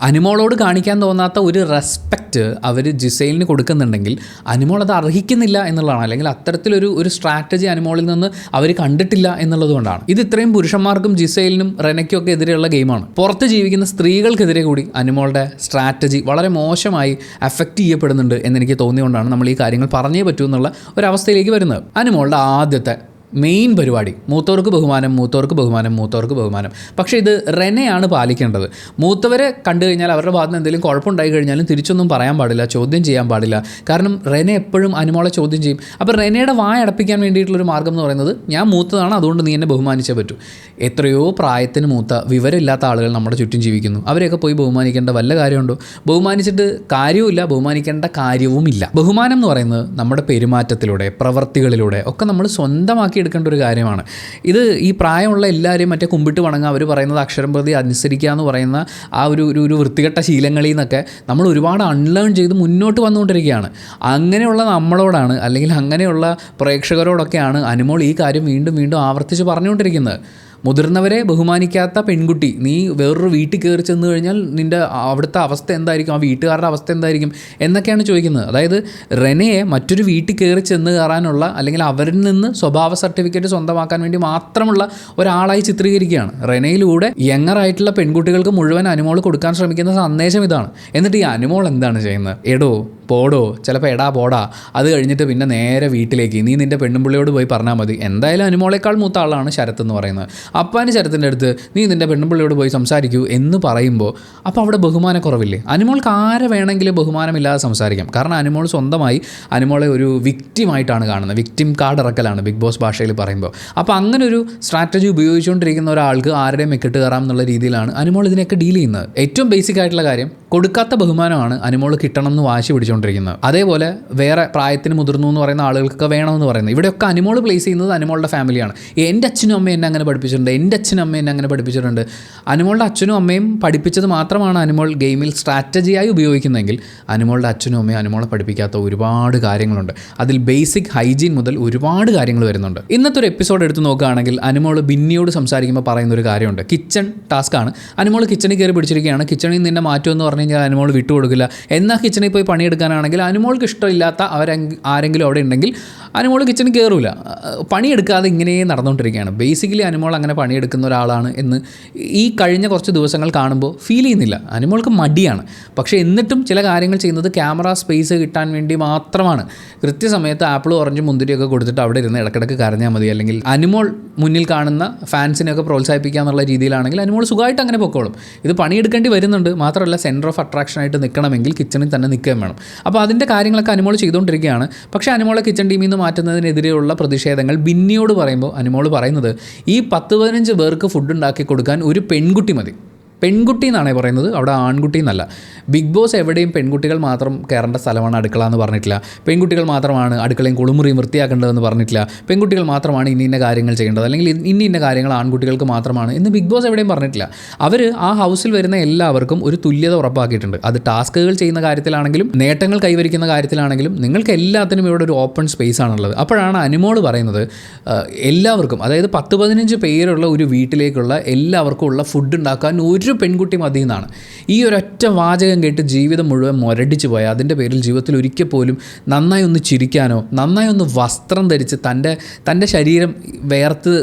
അനുമോളോട് കാണിക്കാൻ തോന്നാത്ത ഒരു റെസ്പെക്റ്റ് അവർ ജിസേലിന് കൊടുക്കുന്നുണ്ടെങ്കിൽ അനുമോൾ അത് അർഹിക്കുന്നില്ല എന്നുള്ളതാണ്. അല്ലെങ്കിൽ അത്തരത്തിലൊരു സ്ട്രാറ്റജി അനുമോളിൽ നിന്ന് അവർ കണ്ടിട്ടില്ല എന്നുള്ളതുകൊണ്ടാണ്. ഇത് ഇത്രയും പുരുഷന്മാർക്കും ജിസേലിനും റെനയ്ക്കും ഒക്കെ എതിരെയുള്ള ഗെയിമാണ്. പുറത്ത് ജീവിക്കുന്ന സ്ത്രീകൾക്കെതിരെ കൂടി അനുമോളുടെ സ്ട്രാറ്റജി വളരെ മോശമായി അഫക്റ്റ് ചെയ്യപ്പെടുന്നുണ്ട് എന്നെനിക്ക് തോന്നിയുകൊണ്ടാണ് നമ്മൾ ഈ കാര്യങ്ങൾ പറഞ്ഞേ പറ്റൂ എന്നുള്ള ഒരവസ്ഥയിലേക്ക് വരുന്നത്. അനുമോളുടെ ആദ്യത്തെ മെയിൻ പരിപാടി മൂത്തവർക്ക് ബഹുമാനം, മൂത്തവർക്ക് ബഹുമാനം, മൂത്തവർക്ക് ബഹുമാനം. പക്ഷേ ഇത് റെനയാണ് പാലിക്കേണ്ടത്. മൂത്തവരെ കണ്ടു കഴിഞ്ഞാൽ അവരുടെ ഭാഗത്ത് നിന്ന് എന്തെങ്കിലും കുഴപ്പമുണ്ടായി കഴിഞ്ഞാലും തിരിച്ചൊന്നും പറയാൻ പാടില്ല, ചോദ്യം ചെയ്യാൻ പാടില്ല. കാരണം റെനെ എപ്പോഴും അനുമോളെ ചോദ്യം ചെയ്യും. അപ്പോൾ റെനയുടെ വായ അടപ്പിക്കാൻ വേണ്ടിയിട്ടുള്ളൊരു മാർഗ്ഗം എന്ന് പറയുന്നത് ഞാൻ മൂത്തതാണ്, അതുകൊണ്ട് നീ എന്നെ ബഹുമാനിച്ചേ പറ്റൂ. എത്രയോ പ്രായത്തിന് മൂത്ത വിവരമില്ലാത്ത ആളുകൾ നമ്മുടെ ചുറ്റും ജീവിക്കുന്നു. അവരെയൊക്കെ പോയി ബഹുമാനിക്കേണ്ട വല്ല കാര്യമുണ്ടോ? ബഹുമാനിച്ചിട്ട് കാര്യവുമില്ല, ബഹുമാനിക്കേണ്ട കാര്യവുമില്ല. ബഹുമാനം എന്ന് പറയുന്നത് നമ്മുടെ പെരുമാറ്റത്തിലൂടെ, പ്രവർത്തികളിലൂടെ ഒക്കെ നമ്മൾ സ്വന്തമാക്കി എടുക്കേണ്ട ഒരു കാര്യമാണ്. ഇത് ഈ പ്രായമുള്ള എല്ലാവരെയും മറ്റേ കുമ്പിട്ട് വണങ്ങുക, അവർ പറയുന്നത് അക്ഷരം പ്രതി അനുസരിക്കുക എന്ന് പറയുന്ന ആ ഒരു വൃത്തികെട്ട ശീലങ്ങളിൽ നിന്നൊക്കെ നമ്മൾ ഒരുപാട് അൺലേൺ ചെയ്ത് മുന്നോട്ട് വന്നുകൊണ്ടിരിക്കുകയാണ്. അങ്ങനെയുള്ള നമ്മളോടാണ്, അല്ലെങ്കിൽ അങ്ങനെയുള്ള പ്രേക്ഷകരോടൊക്കെയാണ് അനുമോൾ ഈ കാര്യം വീണ്ടും വീണ്ടും ആവർത്തിച്ച് പറഞ്ഞുകൊണ്ടിരിക്കുന്നത്. മുതിർന്നവരെ ബഹുമാനിക്കാത്ത പെൺകുട്ടി, നീ വേറൊരു വീട്ടിൽ കയറി ചെന്ന് കഴിഞ്ഞാൽ നിൻ്റെ അവിടുത്തെ അവസ്ഥ എന്തായിരിക്കും, ആ വീട്ടുകാരുടെ അവസ്ഥ എന്തായിരിക്കും എന്നൊക്കെയാണ് ചോദിക്കുന്നത്. അതായത് റെനയെ മറ്റൊരു വീട്ടിൽ കയറി ചെന്ന് കയറാനുള്ള, അല്ലെങ്കിൽ അവരിൽ നിന്ന് സ്വഭാവ സർട്ടിഫിക്കറ്റ് സ്വന്തമാക്കാൻ വേണ്ടി മാത്രമുള്ള ഒരാളായി ചിത്രീകരിക്കുകയാണ്. റെനയിലൂടെ യങ്ങറായിട്ടുള്ള പെൺകുട്ടികൾക്ക് മുഴുവൻ അനുമോൾ കൊടുക്കാൻ ശ്രമിക്കുന്ന സന്ദേശം ഇതാണ്. എന്നിട്ട് ഈ അനുമോൾ എന്താണ് ചെയ്യുന്നത്? എടോ പോടോ, ചിലപ്പോൾ എടാ പോടാ, അത് കഴിഞ്ഞിട്ട് പിന്നെ നേരെ വീട്ടിലേക്ക് നീ നിൻ്റെ പെണ്ണുമ്പിള്ളിയോട് പോയി പറഞ്ഞാൽ മതി. എന്തായാലും അനുമോളേക്കാൾ മൂത്ത ആളാണ് ശരത്ത് എന്ന് പറയുന്നത്. അപ്പാന് ശരത്തിൻ്റെ അടുത്ത് നീ നിൻ്റെ പെണ്ണുമ്പിള്ളിയോട് പോയി സംസാരിക്കൂ എന്ന് പറയുമ്പോൾ അപ്പോൾ അവിടെ ബഹുമാനക്കുറവില്ലേ? അനുമോൾക്ക് ആരെ വേണമെങ്കിലും ബഹുമാനമില്ലാതെ സംസാരിക്കാം. കാരണം അനുമോൾ സ്വന്തമായി അനുമോളെ ഒരു വിക്റ്റിമായിട്ടാണ് കാണുന്നത്. വിക്റ്റിം കാർഡ് ഇറക്കലാണ് ബിഗ് ബോസ് ഭാഷയിൽ പറയുമ്പോൾ. അപ്പോൾ അങ്ങനെ ഒരു സ്ട്രാറ്റജി ഉപയോഗിച്ചുകൊണ്ടിരിക്കുന്ന ഒരാൾക്ക് ആരുടെയും മെക്കിട്ട് കയറാം എന്നുള്ള രീതിയിലാണ് അനുമോൾ ഇതിനെയൊക്കെ ഡീൽ ചെയ്യുന്നത്. ഏറ്റവും ബേസിക് ആയിട്ടുള്ള കാര്യം, കൊടുക്കാത്ത ബഹുമാനമാണ് അനുമോൾ കിട്ടണം എന്ന് വാശി പിടിച്ചുകൊണ്ടിരിക്കുന്നത്. അതേപോലെ വേറെ പ്രായത്തിന് മുതിർന്നു എന്ന് പറയുന്ന ആളുകൾക്ക് വേണമെന്ന് പറയുന്നത്. ഇവിടെയൊക്കെ അനുമോൾ പ്ലേസ് ചെയ്യുന്നത് അനുമോളുടെ ഫാമിലിയാണ്. എൻ്റെ അച്ഛനും അമ്മയും എന്നെ അങ്ങനെ പഠിപ്പിച്ചിട്ടുണ്ട്, എൻ്റെ അച്ഛനും അമ്മയും എന്നെ അങ്ങനെ പഠിപ്പിച്ചിട്ടുണ്ട്. അനുമോളുടെ അച്ഛനും അമ്മയും പഠിപ്പിച്ചത് മാത്രമാണ് അനുമോൾ ഗെയിമിൽ സ്ട്രാറ്റജിയായി ഉപയോഗിക്കുന്നതെങ്കിൽ അനുമോളുടെ അച്ഛനും അമ്മയും അനുമോളെ പഠിപ്പിക്കാത്ത ഒരുപാട് കാര്യങ്ങളുണ്ട്. അതിൽ ബേസിക് ഹൈജീൻ മുതൽ ഒരുപാട് കാര്യങ്ങൾ വരുന്നുണ്ട്. ഇന്നത്തെ ഒരു എപ്പിസോഡ് എടുത്ത് നോക്കുകയാണെങ്കിൽ അനുമോൾ ബിന്നിയോട് സംസാരിക്കുമ്പോൾ പറയുന്ന ഒരു കാര്യമുണ്ട്. കിച്ചൺ ടാസ്ക്കാണ്. അനുമോൾ കിച്ചണിൽ കയറി പിടിച്ചിരിക്കുകയാണ്. കിച്ചണിൽ നിന്നെ മാറ്റുമെന്ന് പറഞ്ഞു കഴിഞ്ഞാൽ അനുമോൾ വിട്ടുകൊടുക്കില്ല. എന്നാൽ കിച്ചണിൽ പോയി പണിയെടുക്കാനാണെങ്കിൽ അനുമോൾക്ക് ഇഷ്ടമില്ലാത്ത ആരെങ്കിലും അവിടെ ഉണ്ടെങ്കിൽ അനുമോൾ കിച്ചണിൽ കയറില്ല. പണിയെടുക്കാതെ ഇങ്ങനെ നടന്നുകൊണ്ടിരിക്കുകയാണ്. ബേസിക്കലി അനുമോൾ അങ്ങനെ പണിയെടുക്കുന്ന ഒരാളാണ് എന്ന് ഈ കഴിഞ്ഞ കുറച്ച് ദിവസങ്ങൾ കാണുമ്പോൾ ഫീൽ ചെയ്യുന്നില്ല. അനുമോൾക്ക് മടിയാണ്. പക്ഷേ എന്നിട്ടും ചില കാര്യങ്ങൾ ചെയ്യുന്നത് ക്യാമറ സ്പേസ് കിട്ടാൻ വേണ്ടി മാത്രമാണ്. കൃത്യസമയത്ത് ആപ്പിൾ ഓറഞ്ച് മുന്തിരിയൊക്കെ കൊടുത്തിട്ട് അവിടെ ഇരുന്ന് ഇടയ്ക്കിടയ്ക്ക് കരഞ്ഞാൽ മതി, അല്ലെങ്കിൽ അനുമോൾ മുന്നിൽ കാണുന്ന ഫാൻസിനെയൊക്കെ പ്രോത്സാഹിപ്പിക്കുക എന്നുള്ള രീതിയിലാണെങ്കിൽ അനുമോൾ സുഖമായിട്ട് അങ്ങനെ പൊക്കോളും. ഇത് പണിയെടുക്കേണ്ടി വരുന്നുണ്ട്. മാത്രമല്ല സെൻറ്റർ ഓഫ് അട്രാക്ഷനായിട്ട് നിൽക്കണമെങ്കിൽ കിച്ചണിൽ തന്നെ നിൽക്കുകയും വേണം. അപ്പോൾ അതിൻ്റെ കാര്യങ്ങളൊക്കെ അനുമോൾ ചെയ്തുകൊണ്ടിരിക്കുകയാണ്. പക്ഷേ അനുമോളെ കിച്ചൺ ടീമിൽ നിന്ന് മാറ്റുന്നതിനെതിരെയുള്ള പ്രതിഷേധങ്ങൾ ബിന്നിയോട് പറയുമ്പോൾ അനുമോൾ പറയുന്നത് ഈ 10-15 പേർക്ക് ഫുഡ് ഉണ്ടാക്കി കൊടുക്കാൻ ഒരു പെൺകുട്ടി മതി. പെൺകുട്ടി എന്നാണേ പറയുന്നത്, അവിടെ ആൺകുട്ടി എന്നല്ല. ബിഗ് ബോസ് എവിടെയും പെൺകുട്ടികൾ മാത്രം കയറേണ്ട സ്ഥലമാണ് അടുക്കള എന്ന് പറഞ്ഞിട്ടില്ല. പെൺകുട്ടികൾ മാത്രമാണ് അടുക്കളയും കുളിമുറിയും വൃത്തിയാക്കേണ്ടതെന്ന് പറഞ്ഞിട്ടില്ല. പെൺകുട്ടികൾ മാത്രമാണ് ഇന്ന കാര്യങ്ങൾ ചെയ്യേണ്ടത്, അല്ലെങ്കിൽ ഇന്ന കാര്യങ്ങൾ ആൺകുട്ടികൾക്ക് മാത്രമാണ് എന്ന് ബിഗ് ബോസ് എവിടെയും പറഞ്ഞിട്ടില്ല. അവർ ആ ഹൗസിൽ വരുന്ന എല്ലാവർക്കും ഒരു തുല്യത ഉറപ്പാക്കിയിട്ടുണ്ട്. അത് ടാസ്കുകൾ ചെയ്യുന്ന കാര്യത്തിലാണെങ്കിലും നേട്ടങ്ങൾ കൈവരിക്കുന്ന കാര്യത്തിലാണെങ്കിലും നിങ്ങൾക്ക് എല്ലാത്തിനും ഇവിടെ ഒരു ഓപ്പൺ സ്പേസ് ആണുള്ളത്. അപ്പോഴാണ് അനുമോൾ പറയുന്നത് എല്ലാവർക്കും, അതായത് 10-15 പേരുള്ള ഒരു വീട്ടിലേക്കുള്ള എല്ലാവർക്കും ഉള്ള ഫുഡ് ഉണ്ടാക്കാൻ ഒരു പെൺകുട്ടി മതി എന്നാണ്. ഈ ഒരൊറ്റ വാചകം കേട്ട് ജീവിതം മുഴുവൻ മുരടിച്ചു പോയ, അതിൻ്റെ പേരിൽ ജീവിതത്തിൽ ഒരിക്കൽ പോലും നന്നായി ഒന്ന് ചിരിക്കാനോ നന്നായി ഒന്ന് വസ്ത്രം ധരിച്ച് തൻ്റെ ശരീരം വേർത്ത്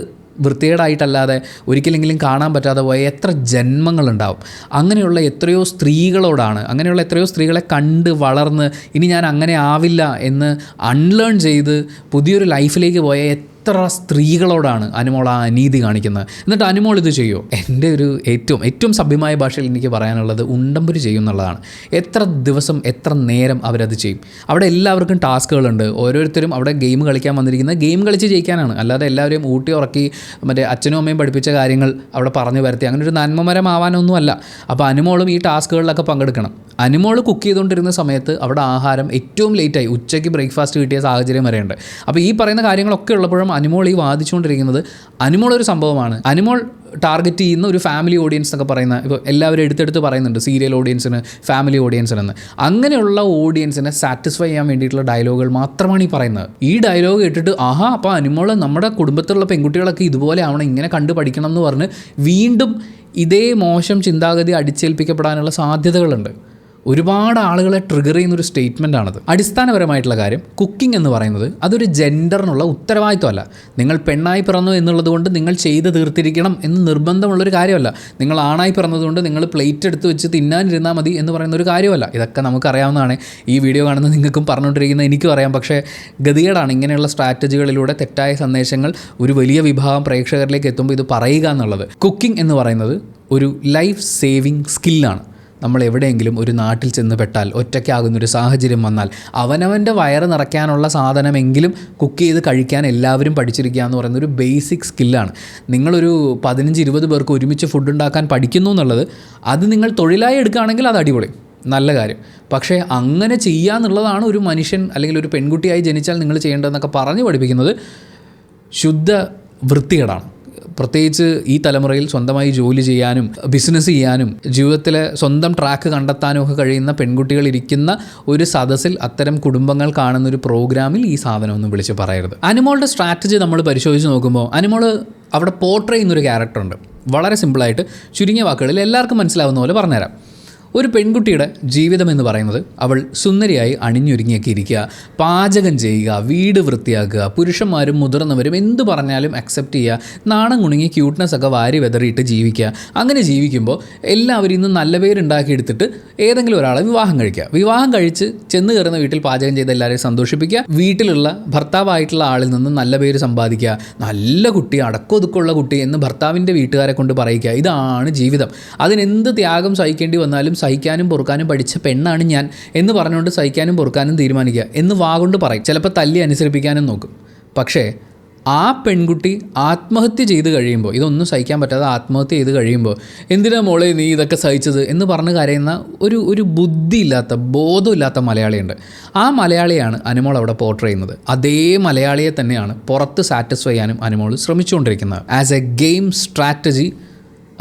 വൃത്തികേടായിട്ടല്ലാതെ ഒരിക്കലെങ്കിലും കാണാൻ പറ്റാതെ പോയ എത്ര ജന്മങ്ങളുണ്ടാവും. അങ്ങനെയുള്ള എത്രയോ സ്ത്രീകളോടാണ്, അങ്ങനെയുള്ള എത്രയോ സ്ത്രീകളെ കണ്ട് വളർന്ന് ഇനി ഞാൻ അങ്ങനെ ആവില്ല എന്ന് അൺലേൺ ചെയ്ത് പുതിയൊരു ലൈഫിലേക്ക് പോയ എത്ര സ്ത്രീകളോടാണ് അനുമോൾ ആ അനീതി കാണിക്കുന്നത്. എന്നിട്ട് അനുമോൾ ഇത് ചെയ്യുമോ? എൻ്റെ ഒരു ഏറ്റവും സഭ്യമായ ഭാഷയിൽ എനിക്ക് പറയാനുള്ളത് ഉണ്ടമ്പുരി ചെയ്യും എന്നുള്ളതാണ്. എത്ര ദിവസം എത്ര നേരം അവരത് ചെയ്യും. അവിടെ എല്ലാവർക്കും ടാസ്കുകളുണ്ട്. ഓരോരുത്തരും അവിടെ ഗെയിം കളിക്കാൻ വന്നിരിക്കുന്നത് ഗെയിം കളിച്ച് ജയിക്കാനാണ്. അല്ലാതെ എല്ലാവരെയും ഊട്ടി ഉറക്കി മറ്റേ അച്ഛനും അമ്മയും പഠിപ്പിച്ച കാര്യങ്ങൾ അവിടെ പറഞ്ഞു വരുത്തി അങ്ങനെ ഒരു നന്മമരമാവാനൊന്നുമല്ല. അപ്പോൾ അനുമോളും ഈ ടാസ്കുകളിലൊക്കെ പങ്കെടുക്കണം. അനുമോൾ കുക്ക് ചെയ്തുകൊണ്ടിരുന്ന സമയത്ത് അവിടെ ആഹാരം ഏറ്റവും ലേറ്റായി, ഉച്ചയ്ക്ക് ബ്രേക്ക്ഫാസ്റ്റ് കിട്ടിയ സാഹചര്യം വരെയുണ്ട്. അപ്പോൾ ഈ പറയുന്ന കാര്യങ്ങളൊക്കെ ഉള്ളപ്പോഴും അനുമോൾ ഈ വാദിച്ചുകൊണ്ടിരിക്കുന്നത് അനുമോൾ ഒരു സംഭവമാണ്. അനുമോൾ ടാർഗറ്റ് ചെയ്യുന്ന ഒരു ഫാമിലി ഓഡിയൻസ് എന്നൊക്കെ പറയുന്ന, ഇപ്പോൾ എല്ലാവരും എടുത്തെടുത്ത് പറയുന്നുണ്ട് സീരിയൽ ഓഡിയൻസിന്, ഫാമിലി ഓഡിയൻസിനെന്ന്. അങ്ങനെയുള്ള ഓഡിയൻസിനെ സാറ്റിസ്ഫൈ ചെയ്യാൻ വേണ്ടിയിട്ടുള്ള ഡയലോഗുകൾ മാത്രമാണ് ഈ പറയുന്നത്. ഈ ഡയലോഗ് കേട്ടിട്ട് അപ്പോൾ അനുമോൾ നമ്മുടെ കുടുംബത്തിലുള്ള പെൺകുട്ടികളൊക്കെ ഇതുപോലെ ആവണം, ഇങ്ങനെ കണ്ടു പഠിക്കണം എന്ന് പറഞ്ഞ് വീണ്ടും ഇതേ മോശം ചിന്താഗതി അടിച്ചേൽപ്പിക്കപ്പെടാനുള്ള സാധ്യതകളുണ്ട്. ഒരുപാട് ആളുകളെ ട്രിഗർ ചെയ്യുന്നൊരു സ്റ്റേറ്റ്മെൻറ്റാണത്. അടിസ്ഥാനപരമായിട്ടുള്ള കാര്യം, കുക്കിംഗ് എന്ന് പറയുന്നത് അതൊരു ജെൻഡറിനുള്ള ഉത്തരവാദിത്വമല്ല. നിങ്ങൾ പെണ്ണായി പിറന്നു എന്നുള്ളത് കൊണ്ട് നിങ്ങൾ ചെയ്ത് തീർത്തിരിക്കണം എന്ന് നിർബന്ധമുള്ളൊരു കാര്യമല്ല. നിങ്ങൾ ആണായി പിറന്നതുകൊണ്ട് നിങ്ങൾ പ്ലേറ്റ് എടുത്ത് വെച്ച് തിന്നാനിരുന്നാൽ മതി എന്ന് പറയുന്ന ഒരു കാര്യമല്ല. ഇതൊക്കെ നമുക്കറിയാവുന്നതാണ്. ഈ വീഡിയോ കാണുന്ന നിങ്ങൾക്കും പറഞ്ഞുകൊണ്ടിരിക്കുന്ന എനിക്കും അറിയാം. പക്ഷേ ഗതികേടാണ് ഇങ്ങനെയുള്ള സ്ട്രാറ്റജികളിലൂടെ തെറ്റായ സന്ദേശങ്ങൾ ഒരു വലിയ വിഭാഗം പ്രേക്ഷകരിലേക്ക് എത്തുമ്പോൾ ഇത് പറയുക എന്നുള്ളത്. കുക്കിംഗ് എന്ന് പറയുന്നത് ഒരു ലൈഫ് സേവിങ് സ്കില്ലാണ്. നമ്മൾ എവിടെയെങ്കിലും ഒരു നാട്ടിൽ ചെന്ന് പെട്ടാൽ, ഒറ്റയ്ക്കാകുന്നൊരു സാഹചര്യം വന്നാൽ, അവനവൻ്റെ വയറ് നിറയ്ക്കാനുള്ള സാധനമെങ്കിലും കുക്ക് ചെയ്ത് കഴിക്കാൻ എല്ലാവരും പഠിച്ചിരിക്കുക എന്ന് പറയുന്ന ഒരു ബേസിക് സ്കില്ലാണ്. നിങ്ങളൊരു 15-20 പേർക്ക് ഒരുമിച്ച് ഫുഡ് ഉണ്ടാക്കാൻ പഠിക്കുന്നു എന്നുള്ളത്, അത് നിങ്ങൾ തൊഴിലായി എടുക്കുകയാണെങ്കിൽ അത് അടിപൊളി, നല്ല കാര്യം. പക്ഷേ അങ്ങനെ ചെയ്യുക എന്നുള്ളതാണ് ഒരു മനുഷ്യൻ അല്ലെങ്കിൽ ഒരു പെൺകുട്ടിയായി ജനിച്ചാൽ നിങ്ങൾ ചെയ്യേണ്ടതെന്നൊക്കെ പറഞ്ഞു പഠിപ്പിക്കുന്നത് ശുദ്ധ വൃത്തികേടാണ്. പ്രത്യേകിച്ച് ഈ തലമുറയിൽ സ്വന്തമായി ജോലി ചെയ്യാനും ബിസിനസ് ചെയ്യാനും ജീവിതത്തിലെ സ്വന്തം ട്രാക്ക് കണ്ടെത്താനും ഒക്കെ കഴിയുന്ന പെൺകുട്ടികൾ ഇരിക്കുന്ന ഒരു സദസ്സിൽ അത്തരം കുടുംബങ്ങൾ കാണുന്ന ഒരു പ്രോഗ്രാമിൽ ഈ സാധനമൊന്നും വിളിച്ച് പറയരുത്. അനുമോളുടെ സ്ട്രാറ്റജി നമ്മൾ പരിശോധിച്ച് നോക്കുമ്പോൾ അനുമോൾ അവിടെ പോർട്രേ ചെയ്യുന്നൊരു ക്യാരക്ടറുണ്ട്. വളരെ സിമ്പിളായിട്ട് ചുരുങ്ങിയ വാക്കുകളിൽ എല്ലാവർക്കും മനസ്സിലാവുന്ന പോലെ പറഞ്ഞുതരാം. ഒരു പെൺകുട്ടിയുടെ ജീവിതം എന്ന് പറയുന്നത് അവൾ സുന്ദരിയായി അണിഞ്ഞൊരുങ്ങിയൊക്കെ ഇരിക്കുക, പാചകം ചെയ്യുക, വീട് വൃത്തിയാക്കുക, പുരുഷന്മാരും മുതിർന്നവരും എന്തു പറഞ്ഞാലും അക്സെപ്റ്റ് ചെയ്യുക, നാണം കുണുങ്ങി ക്യൂട്ട്നെസ് ഒക്കെ വാരി വെതറിയിട്ട് ജീവിക്കുക. അങ്ങനെ ജീവിക്കുമ്പോൾ എല്ലാവരും ഇന്ന് നല്ല പേരുണ്ടാക്കിയെടുത്തിട്ട് ഏതെങ്കിലും ഒരാളെ വിവാഹം കഴിക്കുക. വിവാഹം കഴിച്ച് ചെന്ന് കയറുന്ന വീട്ടിൽ പാചകം ചെയ്ത് എല്ലാവരെയും സന്തോഷിപ്പിക്കുക, വീട്ടിലുള്ള ഭർത്താവായിട്ടുള്ള ആളിൽ നിന്ന് നല്ല പേര് സമ്പാദിക്കുക, നല്ല കുട്ടി, അടക്കൊതുക്കുള്ള കുട്ടി എന്ന് ഭർത്താവിൻ്റെ വീട്ടുകാരെ കൊണ്ട് പറയിക്കുക. ഇതാണ് ജീവിതം. അതിനെന്ത് ത്യാഗം സഹിക്കേണ്ടി വന്നാലും സഹിക്കാനും പൊറുക്കാനും പഠിച്ച പെണ്ണാണ് ഞാൻ എന്ന് പറഞ്ഞുകൊണ്ട് സഹിക്കാനും പൊറുക്കാനും തീരുമാനിക്കുക എന്ന് വാഗൊണ്ട് പറയും. ചിലപ്പോൾ തല്ലി അനുസരിപ്പിക്കാനും നോക്കും. പക്ഷേ ആ പെൺകുട്ടി ആത്മഹത്യ ചെയ്ത് കഴിയുമ്പോൾ, ഇതൊന്നും സഹിക്കാൻ പറ്റാതെ ആത്മഹത്യ ചെയ്ത് കഴിയുമ്പോൾ, എന്തിനാ മോളെ നീ ഇതൊക്കെ സഹിച്ചത് എന്ന് പറഞ്ഞ് കരയുന്ന ഒരു ബുദ്ധിയില്ലാത്ത, ബോധമില്ലാത്ത മലയാളിയുണ്ട്. ആ മലയാളിയാണ് അനുമോൾ അവിടെ പോർട്രേ ചെയ്യുന്നത്. അതേ മലയാളിയെ തന്നെയാണ് പുറത്ത് സാറ്റിസ്ഫൈ ചെയ്യാനും അനുമോൾ ശ്രമിച്ചുകൊണ്ടിരിക്കുന്നത്. ആസ് എ ഗെയിം സ്ട്രാറ്റജി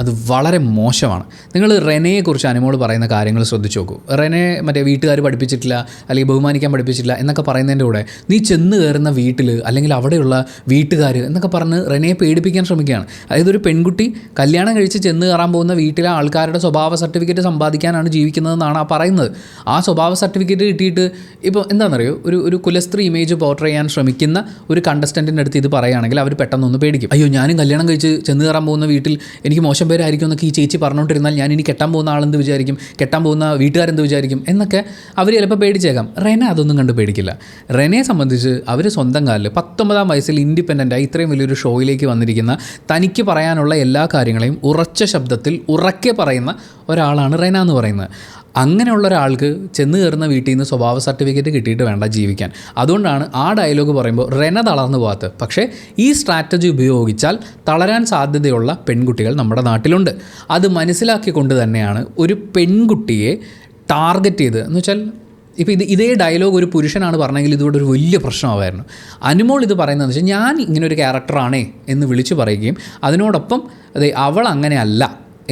അത് വളരെ മോശമാണ്. നിങ്ങൾ റെനയെക്കുറിച്ച് അനുമോൾ പറയുന്ന കാര്യങ്ങൾ ശ്രദ്ധിച്ച് നോക്കൂ. റെനെ മറ്റേ വീട്ടുകാർ പഠിപ്പിച്ചിട്ടില്ല, അല്ലെങ്കിൽ ബഹുമാനിക്കാൻ പഠിപ്പിച്ചിട്ടില്ല എന്നൊക്കെ പറയുന്നതിൻ്റെ കൂടെ നീ ചെന്ന് കയറുന്ന വീട്ടിൽ അല്ലെങ്കിൽ അവിടെയുള്ള വീട്ടുകാർ എന്നൊക്കെ പറഞ്ഞ് റെനയെ പേടിപ്പിക്കാൻ ശ്രമിക്കുകയാണ്. അതായത് ഒരു പെൺകുട്ടി കല്യാണം കഴിച്ച് ചെന്ന് കയറാൻ പോകുന്ന വീട്ടിലെ ആൾക്കാരുടെ സ്വഭാവ സർട്ടിഫിക്കറ്റ് സമ്പാദിക്കാനാണ് ജീവിക്കുന്നതെന്നാണ് ആ പറയുന്നത്. ആ സ്വഭാവ സർട്ടിഫിക്കറ്റ് കിട്ടിയിട്ട് ഇപ്പോൾ എന്താണെന്നറിയോ, ഒരു കുലസ്ത്രീ ഇമേജ് പോർട്രേ ചെയ്യാൻ ശ്രമിക്കുന്ന ഒരു കണ്ടസ്റ്റൻറ്റിൻ്റെ അടുത്ത് ഇത് പറയുകയാണെങ്കിൽ അവർ പെട്ടെന്നൊന്ന് പേടിക്കും. അയ്യോ, ഞാനും കല്യാണം കഴിച്ച് ചെന്ന് കയറാൻ പോകുന്ന വീട്ടിൽ എനിക്ക് മോശം പേരായിരിക്കും എന്നൊക്കെ ഈ ചേച്ചി പറഞ്ഞുകൊണ്ടിരുന്നാൽ ഞാൻ ഇനി കെട്ടാൻ പോകുന്ന ആളെന്ത് വിചാരിക്കും, കെട്ടാൻ പോകുന്ന വീട്ടുകാരെന്ത് വിചാരിക്കും എന്നൊക്കെ അവർ ചിലപ്പോൾ പേടിച്ചേക്കാം. റെന അതൊന്നും കണ്ട് പേടിക്കില്ല. റെനയെ സംബന്ധിച്ച് അവർ സ്വന്തം കാലിൽ 19-ാം വയസ്സിൽ ഇൻഡിപെൻഡൻ്റായി ഇത്രയും വലിയൊരു ഷോയിലേക്ക് വന്നിരിക്കുന്ന, തനിക്ക് പറയാനുള്ള എല്ലാ കാര്യങ്ങളെയും ഉറച്ച ശബ്ദത്തിൽ ഉറക്കെ പറയുന്ന ഒരാളാണ് റെന എന്ന് പറയുന്നത്. അങ്ങനെയുള്ള ഒരാൾക്ക് ചെന്ന് കയറുന്ന വീട്ടിൽ നിന്ന് സ്വഭാവ സർട്ടിഫിക്കറ്റ് കിട്ടിയിട്ട് വേണ്ട ജീവിക്കാൻ. അതുകൊണ്ടാണ് ആ ഡയലോഗ് പറയുമ്പോൾ റെന തളർന്നു പോകാത്തത്. പക്ഷേ ഈ സ്ട്രാറ്റജി ഉപയോഗിച്ചാൽ തളരാൻ സാധ്യതയുള്ള പെൺകുട്ടികൾ നമ്മുടെ നാട്ടിലുണ്ട്. അത് മനസ്സിലാക്കിക്കൊണ്ട് തന്നെയാണ് ഒരു പെൺകുട്ടിയെ ടാർഗറ്റ് ചെയ്ത്, എന്ന് വെച്ചാൽ ഇപ്പോൾ ഇതേ ഡയലോഗ് ഒരു പുരുഷനാണ് പറഞ്ഞെങ്കിൽ ഇതുകൊണ്ട് ഒരു വലിയ പ്രശ്നമായിരുന്നു. അനുമോൾ ഇത് പറയുന്നതെന്ന് വെച്ചാൽ ഞാൻ ഇങ്ങനെ ഒരു ക്യാരക്ടറാണേ എന്ന് വിളിച്ചു പറയുകയും അതിനോടൊപ്പം അതെ അവൾ അങ്ങനെയല്ല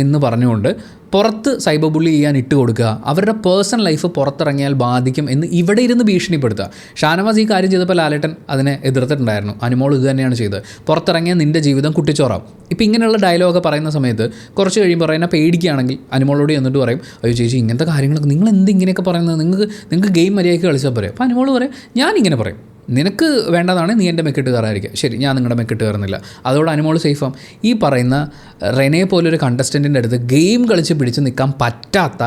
എന്ന് പറഞ്ഞുകൊണ്ട് പുറത്ത് സൈബർ ബുള്ളി ചെയ്യാൻ ഇട്ട് കൊടുക്കുക, അവരുടെ പേഴ്സണൽ ലൈഫ് പുറത്തിറങ്ങിയാൽ ബാധിക്കും എന്ന് ഇവിടെ ഇരുന്ന് ഭീഷണിപ്പെടുത്തുക. ഷാനവാസ് ഈ കാര്യം ചെയ്തപ്പോൾ ലാലേട്ടൻ അതിനെ എതിർത്തിട്ടുണ്ടായിരുന്നു. അനുമോൾ ഇത് തന്നെയാണ് ചെയ്തത്. പുറത്തിറങ്ങിയാൽ നിൻ്റെ ജീവിതം കുട്ടിച്ചോറാം. ഇപ്പോൾ ഇങ്ങനെയുള്ള ഡയലോഗ് പറയുന്ന സമയത്ത് കുറച്ച് കഴിയുമ്പോൾ പറയുന്ന പേടിക്കുകയാണെങ്കിൽ അനുമോളോട് എന്നിട്ട് പറയും, അയ്യോ ചേച്ചി ഇങ്ങനത്തെ കാര്യങ്ങളൊക്കെ നിങ്ങൾ ഇങ്ങനെയൊക്കെ പറയുന്നത്, നിങ്ങൾക്ക് ഗെയിം മര്യാദയ്ക്ക് കളിച്ചാൽ പറയും. അപ്പോൾ അനുമോൾ പറയും, ഞാനിങ്ങനെ പറയും, നിനക്ക് വേണ്ടതാണ് നീ എൻ്റെ മെക്കിട്ട് കയറായിരിക്കുക, ശരി ഞാൻ നിങ്ങളുടെ മെക്കിട്ട് കയറുന്നില്ല. അതോടെ അനുമോൾ സേഫാം. ഈ പറയുന്ന റെനെ പോലൊരു കണ്ടസ്റ്റൻറ്റിൻ്റെ അടുത്ത് ഗെയിം കളിച്ച് പിടിച്ച് നിൽക്കാൻ പറ്റാത്ത,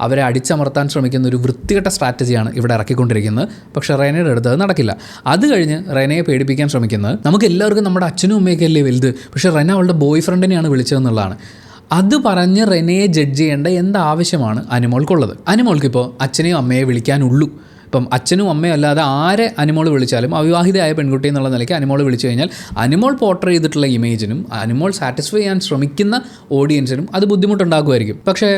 അവരെ അടിച്ചമർത്താൻ ശ്രമിക്കുന്ന ഒരു വൃത്തികെട്ട സ്ട്രാറ്റജിയാണ് ഇവിടെ ഇറക്കിക്കൊണ്ടിരിക്കുന്നത്. പക്ഷേ റെനയുടെ അടുത്ത് അത് നടക്കില്ല. അത് കഴിഞ്ഞ് റെനയെ പേടിപ്പിക്കാൻ ശ്രമിക്കുന്നത്, നമുക്ക് എല്ലാവർക്കും നമ്മുടെ അച്ഛനും അമ്മയൊക്കെ അല്ലേ വലുത്, പക്ഷേ റെന അവളുടെ ബോയ് ഫ്രണ്ടിനെയാണ് വിളിച്ചതെന്നുള്ളതാണ്. അത് പറഞ്ഞ് റെനയെ ജഡ്ജ് ചെയ്യേണ്ട എന്താവശ്യമാണ് അനുമോൾക്കുള്ളത്? അനുമോൾക്കിപ്പോൾ അച്ഛനെയും അമ്മയെ വിളിക്കാനുള്ളൂ. ഇപ്പം അച്ഛനും അമ്മയും അല്ലാതെ ആരെ അനുമോൾ വിളിച്ചാലും അവിവാഹിതയായ പെൺകുട്ടി എന്നുള്ള നിലയ്ക്ക് അനുമോൾ വിളിച്ചു കഴിഞ്ഞാൽ അനുമോൾ പോർട്രേ ചെയ്തിട്ടുള്ള ഇമേജിനും അനുമോൾ സാറ്റിസ്ഫൈ ചെയ്യാൻ ശ്രമിക്കുന്ന ഓഡിയൻസിനും അത് ബുദ്ധിമുട്ടുണ്ടാക്കുമായിരിക്കും. പക്ഷേ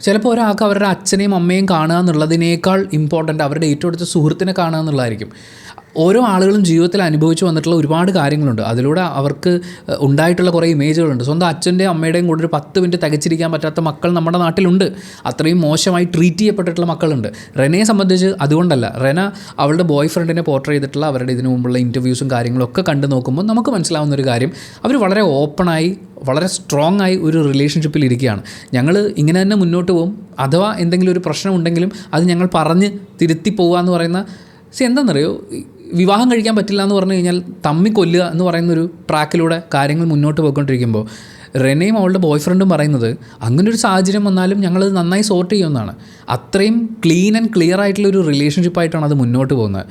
ചിലപ്പോൾ ഒരാൾക്ക് അവരുടെ അച്ഛനെയും അമ്മയും കാണുക എന്നുള്ളതിനേക്കാൾ ഇമ്പോർട്ടൻ്റ് അവരുടെ ഏറ്റവും അടുത്ത സുഹൃത്തിനെ കാണുക എന്നുള്ളതായിരിക്കും. ഓരോ ആളുകളും ജീവിതത്തിൽ അനുഭവിച്ച് വന്നിട്ടുള്ള ഒരുപാട് കാര്യങ്ങളുണ്ട്. അതിലൂടെ അവർക്ക് ഉണ്ടായിട്ടുള്ള കുറേ ഇമേജുകളുണ്ട്. സ്വന്തം അച്ഛൻ്റെയും അമ്മയുടെയും കൂടെ ഒരു 10 മിനിറ്റ് തികച്ചിരിക്കാൻ പറ്റാത്ത മക്കൾ നമ്മുടെ നാട്ടിലുണ്ട്. അത്രയും മോശമായി ട്രീറ്റ് ചെയ്യപ്പെട്ടിട്ടുള്ള മക്കളുണ്ട്. റെനയെ സംബന്ധിച്ച് അതുകൊണ്ടല്ല. റെന അവളുടെ ബോയ് ഫ്രണ്ടിനെ പോർട്രേ ചെയ്തിട്ടുള്ള അവരുടെ ഇതിനു മുമ്പുള്ള ഇൻ്റർവ്യൂസും കാര്യങ്ങളൊക്കെ കണ്ടു നോക്കുമ്പോൾ നമുക്ക് മനസ്സിലാവുന്ന ഒരു കാര്യം, അവർ വളരെ ഓപ്പണായി വളരെ സ്ട്രോങ് ആയി ഒരു റിലേഷൻഷിപ്പിൽ ഇരിക്കുകയാണ്. ഞങ്ങൾ ഇങ്ങനെ തന്നെ മുന്നോട്ട് പോകും, അഥവാ എന്തെങ്കിലും ഒരു പ്രശ്നം ഉണ്ടെങ്കിലും അത് ഞങ്ങൾ പറഞ്ഞ് തിരുത്തി പോകുക എന്ന് പറയുന്ന എന്താണെന്നറിയോ, വിവാഹം കഴിക്കാൻ പറ്റില്ല എന്ന് പറഞ്ഞു കഴിഞ്ഞാൽ തമ്മി കൊല്ലുക എന്ന് പറയുന്നൊരു ട്രാക്കിലൂടെ കാര്യങ്ങൾ മുന്നോട്ട് പോയിക്കൊണ്ടിരിക്കുമ്പോൾ റെനയും അവളുടെ ബോയ് ഫ്രണ്ടും പറയുന്നത് അങ്ങനൊരു സാഹചര്യം വന്നാലും ഞങ്ങളത് നന്നായി സോർട്ട് ചെയ്യുമെന്നാണ്. അത്രയും ക്ലീൻ ആൻഡ് ക്ലിയർ ആയിട്ടുള്ള ഒരു റിലേഷൻഷിപ്പായിട്ടാണ് അത് മുന്നോട്ട് പോകുന്നത്.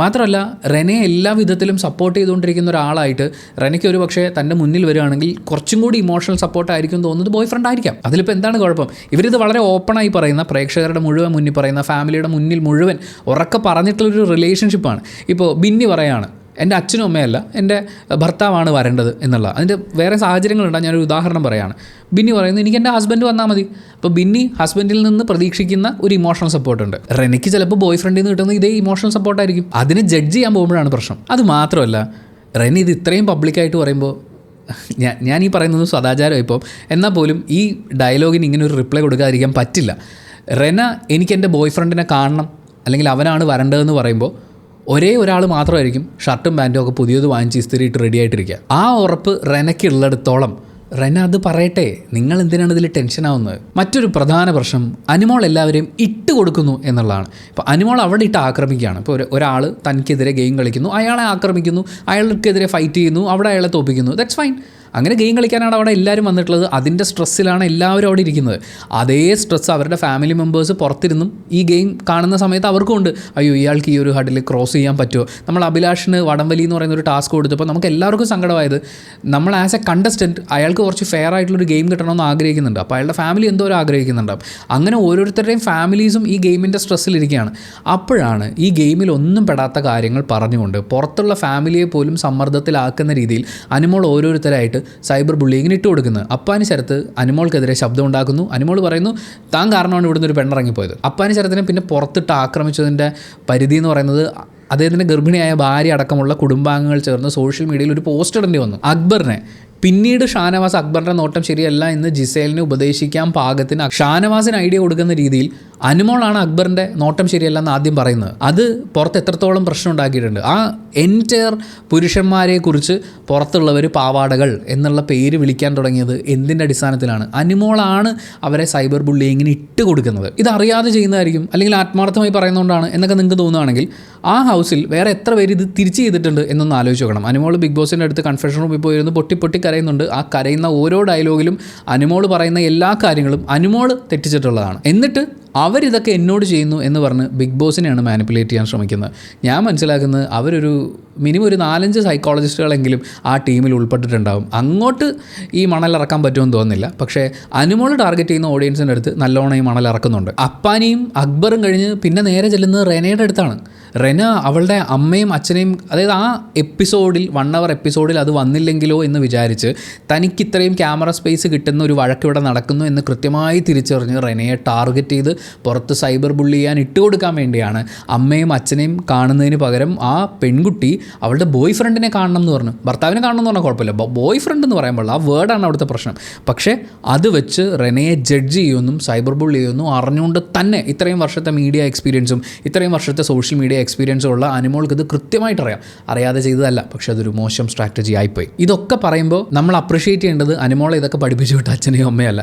മാത്രമല്ല, റെനയെ എല്ലാ വിധത്തിലും സപ്പോർട്ട് ചെയ്തുകൊണ്ടിരിക്കുന്ന ഒരാളായിട്ട് റെനയ്ക്ക് ഒരു പക്ഷേ തൻ്റെ മുന്നിൽ വരികയാണെങ്കിൽ കുറച്ചും കൂടി ഇമോഷണൽ സപ്പോർട്ടായിരിക്കും തോന്നുന്നത് ബോയ് ഫ്രണ്ട് ആയിരിക്കാം. അതിലിപ്പോൾ എന്താണ് കുഴപ്പം? ഇവരിത് വളരെ ഓപ്പണായി പറയുന്ന, പ്രേക്ഷകരുടെ മുഴുവൻ മുന്നിൽ പറയുന്ന, ഫാമിലിയുടെ മുന്നിൽ മുഴുവൻ ഉറക്കെ പറഞ്ഞിട്ടുള്ളൊരു റിലേഷൻഷിപ്പാണ്. ഇപ്പോൾ ബിന്നി പറയാണ്, എൻ്റെ അച്ഛനും അമ്മയല്ല എൻ്റെ ഭർത്താവാണ് വരേണ്ടത് എന്നുള്ള. അതിൻ്റെ വേറെ സാഹചര്യങ്ങളുണ്ടാകും. ഞാനൊരു ഉദാഹരണം പറയുകയാണ്. ബിന്നി പറയുന്നത് എനിക്ക് എൻ്റെ ഹസ്ബൻഡ് വന്നാൽ മതി. അപ്പോൾ ബിന്നി ഹസ്ബൻഡിൽ നിന്ന് പ്രതീക്ഷിക്കുന്ന ഒരു ഇമോഷണൽ സപ്പോർട്ടുണ്ട്. റെനയ്ക്ക് ചിലപ്പോൾ ബോയ് ഫ്രണ്ടിൽ നിന്ന് കിട്ടുന്ന ഇതേ ഇമോഷണൽ സപ്പോർട്ടായിരിക്കും. അതിനെ ജഡ്ജ് ചെയ്യാൻ പോകുമ്പോഴാണ് പ്രശ്നം. അത് മാത്രമല്ല, റെന ഇത് ഇത്രയും പബ്ലിക്കായിട്ട് പറയുമ്പോൾ ഞാൻ ഈ പറയുന്നത് സദാചാരം ഇപ്പോൾ, എന്നാൽ പോലും ഈ ഡയലോഗിന് ഇങ്ങനെ ഒരു റിപ്ലൈ കൊടുക്കാതിരിക്കാൻ പറ്റില്ല. റെന എനിക്ക് എൻ്റെ ബോയ് ഫ്രണ്ടിനെ കാണണം, അല്ലെങ്കിൽ അവനാണ് വരേണ്ടതെന്ന് പറയുമ്പോൾ ഒരേ ഒരാൾ മാത്രമായിരിക്കും ഷർട്ടും പാൻറ്റും ഒക്കെ പുതിയത് വാങ്ങിച്ച് ഇസ്തിരിയിട്ട് റെഡി ആയിട്ടിരിക്കുക. ആ ഉറപ്പ് റെനയ്ക്കുള്ളിടത്തോളം റെന അത് പറയട്ടെ. നിങ്ങൾ എന്തിനാണ് ഇതിൽ ടെൻഷനാവുന്നത്? മറ്റൊരു പ്രധാന പ്രശ്നം, അനുമോൾ എല്ലാവരെയും ഇട്ട് കൊടുക്കുന്നു എന്നുള്ളതാണ്. ഇപ്പോൾ അനുമോൾ അവിടെ ഇട്ട് ആക്രമിക്കുകയാണ്. ഇപ്പോൾ ഒരാൾ തനിക്കെതിരെ ഗെയിം കളിക്കുന്നു, അയാളെ ആക്രമിക്കുന്നു, അയാൾക്കെതിരെ ഫൈറ്റ് ചെയ്യുന്നു, അവിടെ അയാളെ തോപ്പിക്കുന്നു. That's fine. അങ്ങനെ ഗെയിം കളിക്കാനാണ് അവിടെ എല്ലാവരും വന്നിട്ടുള്ളത്. അതിൻ്റെ സ്ട്രെസ്സിലാണ് എല്ലാവരും അവിടെ ഇരിക്കുന്നത്. അതേ സ്ട്രെസ്സ് അവരുടെ ഫാമിലി മെമ്പേഴ്സ് പുറത്തിരുന്നും ഈ ഗെയിം കാണുന്ന സമയത്ത് അവർക്കും ഉണ്ട്. അയ്യോ, ഇയാൾക്ക് ഈ ഒരു ഹഡിൽ ക്രോസ് ചെയ്യാൻ പറ്റുമോ? നമ്മൾ അഭിലാഷിന് വടംവലി എന്ന് പറയുന്ന ഒരു ടാസ്ക് കൊടുത്തപ്പോൾ നമുക്ക് എല്ലാവർക്കും സങ്കടമായത്, നമ്മൾ ആസ് എ കണ്ടസ്റ്റൻറ്റ് അയാൾക്ക് കുറച്ച് ഫെയർ ആയിട്ടുള്ളൊരു ഗെയിം കിട്ടണമെന്ന് ആഗ്രഹിക്കുന്നുണ്ട്. അപ്പോൾ അയാളുടെ ഫാമിലി എന്തോരം ആഗ്രഹിക്കുന്നുണ്ടാവും. അങ്ങനെ ഓരോരുത്തരുടെയും ഫാമിലീസും ഈ ഗെയിമിൻ്റെ സ്ട്രെസ്സിലിരിക്കുകയാണ്. അപ്പോഴാണ് ഈ ഗെയിമിൽ ഒന്നും പെടാത്ത കാര്യങ്ങൾ പറഞ്ഞുകൊണ്ട് പുറത്തുള്ള ഫാമിലിയെ പോലും സമ്മർദ്ദത്തിലാക്കുന്ന രീതിയിൽ അനുമോൾ ഓരോരുത്തരായിട്ട് സൈബർ ബുള്ളിങ്ങിന് ഇട്ട് കൊടുക്കുന്നത്. അപ്പാനി ശരത്ത് അനുമോൾക്കെതിരെ ശബ്ദം ഉണ്ടാക്കുന്നു. അനുമോൾ പറയുന്നു താൻ കാരണമാണ് ഇവിടുന്ന് ഒരു പെണ്ണിറങ്ങിപ്പോയത്. അപ്പാനി ശരത്തിനെ പിന്നെ പുറത്തിട്ട് ആക്രമിച്ചതിൻ്റെ പരിധി എന്ന് പറയുന്നത് അദ്ദേഹത്തിൻ്റെ ഗർഭിണിയായ ഭാര്യ അടക്കമുള്ള കുടുംബാംഗങ്ങൾ ചേർന്ന് സോഷ്യൽ മീഡിയയിൽ ഒരു പോസ്റ്റ് ഇടേണ്ടി വന്നു. അക്ബറിനെ പിന്നീട് ഷാനവാസ് അക്ബറിൻ്റെ നോട്ടം ശരിയല്ല എന്ന് ജിസേലിനെ ഉപദേശിക്കാൻ പാകത്തിന് ഷാനവാസിന് ഐഡിയ കൊടുക്കുന്ന രീതിയിൽ അനുമോളാണ് അക്ബറിൻ്റെ നോട്ടം ശരിയല്ലെന്ന് ആദ്യം പറയുന്നത്. അത് പുറത്ത് എത്രത്തോളം പ്രശ്നം ഉണ്ടാക്കിയിട്ടുണ്ട്. ആ എൻറ്റയർ പുരുഷന്മാരെക്കുറിച്ച് പുറത്തുള്ളവർ പാവാടകൾ എന്നുള്ള പേര് വിളിക്കാൻ തുടങ്ങിയത് എന്തിൻ്റെ അടിസ്ഥാനത്തിലാണ്? അനുമോളാണ് അവരെ സൈബർ ബുള്ളിങ്ങിന് ഇട്ട് കൊടുക്കുന്നത്. ഇതറിയാതെ ചെയ്യുന്നതായിരിക്കും, അല്ലെങ്കിൽ ആത്മാർത്ഥമായി പറയുന്നതുകൊണ്ടാണ് എന്നൊക്കെ നിങ്ങൾക്ക് തോന്നുകയാണെങ്കിൽ ആ ഹൗസിൽ വേറെ എത്ര പേര് ഇത് തിരിച്ച് ചെയ്തിട്ടുണ്ട് എന്നൊന്ന് ആലോചിച്ച് നോക്കണം. അനുമോൾ ബിഗ് ബോസിൻ്റെ അടുത്ത് കൺഫെഷൻ റൂമിൽ പോയിരുന്നു പൊട്ടി കരയുന്നുണ്ട്. ആ കരയുന്ന ഓരോ ഡയലോഗിലും അനുമോൾ പറയുന്ന എല്ലാ കാര്യങ്ങളും അനുമോൾ തെറ്റിച്ചിട്ടുള്ളതാണ്. എന്നിട്ട് അവരിതൊക്കെ എന്നോട് ചെയ്യുന്നു എന്ന് പറഞ്ഞ് ബിഗ് ബോസിനെയാണ് മാനിപ്പുലേറ്റ് ചെയ്യാൻ ശ്രമിക്കുന്നത്. ഞാൻ മനസ്സിലാക്കുന്നത് അവരൊരു മിനിമം ഒരു 4-5 സൈക്കോളജിസ്റ്റുകളെങ്കിലും ആ ടീമിൽ ഉൾപ്പെട്ടിട്ടുണ്ടാവും. അങ്ങോട്ട് ഈ മണലിറക്കാൻ പറ്റുമെന്ന് തോന്നുന്നില്ല. പക്ഷേ അനുമോൾ ടാർഗറ്റ് ചെയ്യുന്ന ഓഡിയൻസിൻ്റെ അടുത്ത് നല്ലോണം ഈ മണലിറക്കുന്നുണ്ട്. അപ്പാനിയും അക്ബറും കഴിഞ്ഞ് പിന്നെ നേരെ ചെല്ലുന്നത് റെനയുടെ അടുത്താണ്. റെന അവളുടെ അമ്മയും അച്ഛനെയും, അതായത് ആ എപ്പിസോഡിൽ 1 hour എപ്പിസോഡിൽ അത് വന്നില്ലെങ്കിലോ എന്ന് വിചാരിച്ച് തനിക്കിത്രയും ക്യാമറ സ്പേസ് കിട്ടുന്ന ഒരു വഴക്കിവിടെ നടക്കുന്നു എന്ന് കൃത്യമായി തിരിച്ചറിഞ്ഞ് റെനയെ ടാർഗറ്റ് ചെയ്ത് പുറത്ത് സൈബർ ബുള്ളി ചെയ്യാൻ ഇട്ടുകൊടുക്കാൻ വേണ്ടിയാണ് അമ്മയും അച്ഛനെയും കാണുന്നതിന് പകരം ആ പെൺകുട്ടി അവളുടെ ബോയ് ഫ്രണ്ടിനെ കാണണം എന്ന് പറഞ്ഞു. ഭർത്താവിനെ കാണണം എന്ന് പറഞ്ഞാൽ കുഴപ്പമില്ല, ബോയ് ഫ്രണ്ട് എന്ന് പറയാൻ പാടില്ല. ആ വേർഡാണ് അവിടുത്തെ പ്രശ്നം. പക്ഷേ അത് വെച്ച് റെനയെ ജഡ്ജ് ചെയ്യുമെന്നും സൈബർ ബുള്ളി ചെയ്യുമെന്നും അറിഞ്ഞുകൊണ്ട് തന്നെ ഇത്രയും വർഷത്തെ മീഡിയ എക്സ്പീരിയൻസും ഇത്രയും വർഷത്തെ സോഷ്യൽ മീഡിയ എക്സ്പീരിയൻസും ഉള്ള അനുമോൾക്ക് ഇത് കൃത്യമായിട്ട് അറിയാം. അറിയാതെ ചെയ്തതല്ല, പക്ഷേ അതൊരു മോശം സ്ട്രാറ്റജി ആയിപ്പോയി. ഇതൊക്കെ പറയുമ്പോൾ നമ്മൾ അപ്രിഷ്യേറ്റ് ചെയ്യേണ്ടത് അനുമോളെ ഇതൊക്കെ പഠിപ്പിച്ചു വിട്ട അച്ഛനെയും അമ്മയല്ല.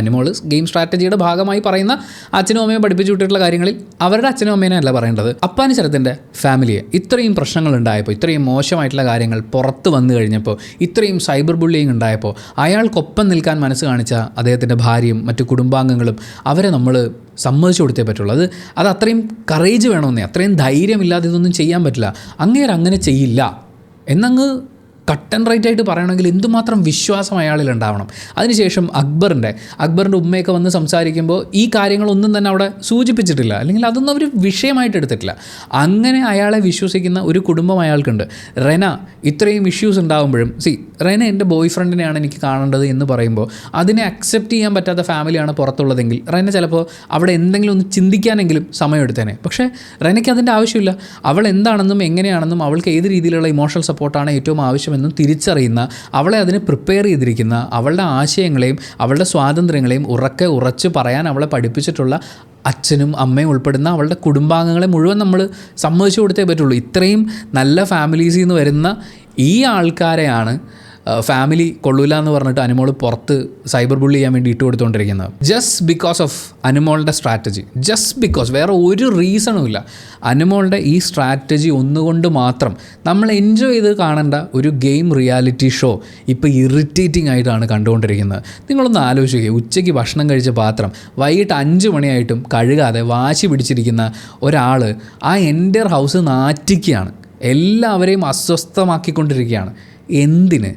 അനുമോൾ ഗെയിം സ്ട്രാറ്റജിയുടെ ഭാഗമായി പറയുന്ന അച്ഛനും അമ്മയും പഠിപ്പിച്ചു വിട്ടിട്ടുള്ള കാര്യങ്ങളിൽ അവരുടെ അച്ഛനും അമ്മേനെ അല്ല പറയേണ്ടത്. അപ്പാനി ശരത്തിൻ്റെ ഫാമിലിയെ ഇത്രയും പ്രശ്നങ്ങൾ ഉണ്ടായപ്പോൾ, ഇത്രയും മോശമായിട്ടുള്ള കാര്യങ്ങൾ പുറത്ത് വന്നു കഴിഞ്ഞപ്പോൾ, ഇത്രയും സൈബർ ബുള്ളിങ് ഉണ്ടായപ്പോൾ അയാൾക്കൊപ്പം നിൽക്കാൻ മനസ്സ് കാണിച്ച അദ്ദേഹത്തിൻ്റെ ഭാര്യയും മറ്റു കുടുംബാംഗങ്ങളും അവരെ നമ്മൾ സമ്മതിച്ചു കൊടുത്തേ പറ്റുള്ളൂ. അത് അത്രയും കറേജ് വേണമെന്നേ, അത്രയും ധൈര്യമില്ലാതെ ഇതൊന്നും ചെയ്യാൻ പറ്റില്ല. അങ്ങനെ ചെയ്യില്ല എന്നങ്ങ് കട്ട് ആൻഡ് റൈറ്റ് ആയിട്ട് പറയണമെങ്കിൽ എന്തുമാത്രം വിശ്വാസം അയാളിൽ ഉണ്ടാവണം. അതിനുശേഷം അക്ബറിൻ്റെ ഉമ്മയൊക്കെ വന്ന് സംസാരിക്കുമ്പോൾ ഈ കാര്യങ്ങളൊന്നും തന്നെ അവിടെ സൂചിപ്പിച്ചിട്ടില്ല, അല്ലെങ്കിൽ അതൊന്നും അവർ വിഷയമായിട്ട് എടുത്തിട്ടില്ല. അങ്ങനെ അയാളെ വിശ്വസിക്കുന്ന ഒരു കുടുംബം അയാൾക്കുണ്ട്. റെന ഇത്രയും ഇഷ്യൂസ് ഉണ്ടാകുമ്പോഴും റെന എൻ്റെ ബോയ് ഫ്രണ്ടിനെയാണ് എനിക്ക് കാണേണ്ടത് എന്ന് പറയുമ്പോൾ അതിനെ അക്സെപ്റ്റ് ചെയ്യാൻ പറ്റാത്ത ഫാമിലിയാണ് പുറത്തുള്ളതെങ്കിൽ റെന ചിലപ്പോൾ അവിടെ എന്തെങ്കിലും ഒന്ന് ചിന്തിക്കാനെങ്കിലും സമയമെടുത്തേനെ. പക്ഷേ റെനയ്ക്ക് അതിൻ്റെ ആവശ്യമില്ല. അവൾ എന്താണെന്നും എങ്ങനെയാണെന്നും അവൾക്ക് ഏത് രീതിയിലുള്ള ഇമോഷണൽ സപ്പോർട്ടാണ് ഏറ്റവും ആവശ്യമെന്നും തിരിച്ചറിയുന്ന, അവളെ അതിന് പ്രിപ്പയർ ചെയ്തിരിക്കുന്ന, അവളുടെ ആശയങ്ങളെയും അവളുടെ സ്വാതന്ത്ര്യങ്ങളെയും ഉറച്ച് പറയാൻ അവളെ പഠിപ്പിച്ചിട്ടുള്ള അച്ഛനും അമ്മയും ഉൾപ്പെടുന്ന അവളുടെ കുടുംബാംഗങ്ങളെ മുഴുവൻ നമ്മൾ സമ്മതിച്ചു കൊടുത്തേ പറ്റുള്ളൂ. ഇത്രയും നല്ല ഫാമിലീസിൽ നിന്ന് വരുന്ന ഈ ആൾക്കാരെയാണ് ഫാമിലി കൊള്ളൂല എന്ന് പറഞ്ഞിട്ട് അനുമോൾ പുറത്ത് സൈബർ ബുള്ളി ചെയ്യാൻ വേണ്ടി ഇട്ട് കൊടുത്തുകൊണ്ടിരിക്കുന്നത്. ജസ്റ്റ് ബിക്കോസ് ഓഫ് അനുമോളുടെ സ്ട്രാറ്റജി, ജസ്റ്റ് ബിക്കോസ്, വേറെ ഒരു റീസണും ഇല്ല. അനുമോളുടെ ഈ സ്ട്രാറ്റജി ഒന്നുകൊണ്ട് മാത്രം നമ്മൾ എൻജോയ് ചെയ്ത് കാണേണ്ട ഒരു ഗെയിം റിയാലിറ്റി ഷോ ഇപ്പോൾ ഇറിറ്റേറ്റിംഗ് ആയിട്ടാണ് കണ്ടുകൊണ്ടിരിക്കുന്നത്. നിങ്ങളൊന്ന് ആലോചിക്കുക, ഉച്ചയ്ക്ക് ഭക്ഷണം കഴിച്ച പാത്രം വൈകിട്ട് 5 മണിയായിട്ടും കഴുകാതെ വാശി പിടിച്ചിരിക്കുന്ന ഒരാൾ ആ എൻ്റർ ഹൗസ് നാറ്റിക്കുകയാണ്, എല്ലാവരെയും അസ്വസ്ഥമാക്കിക്കൊണ്ടിരിക്കുകയാണ്. എന്തിന്?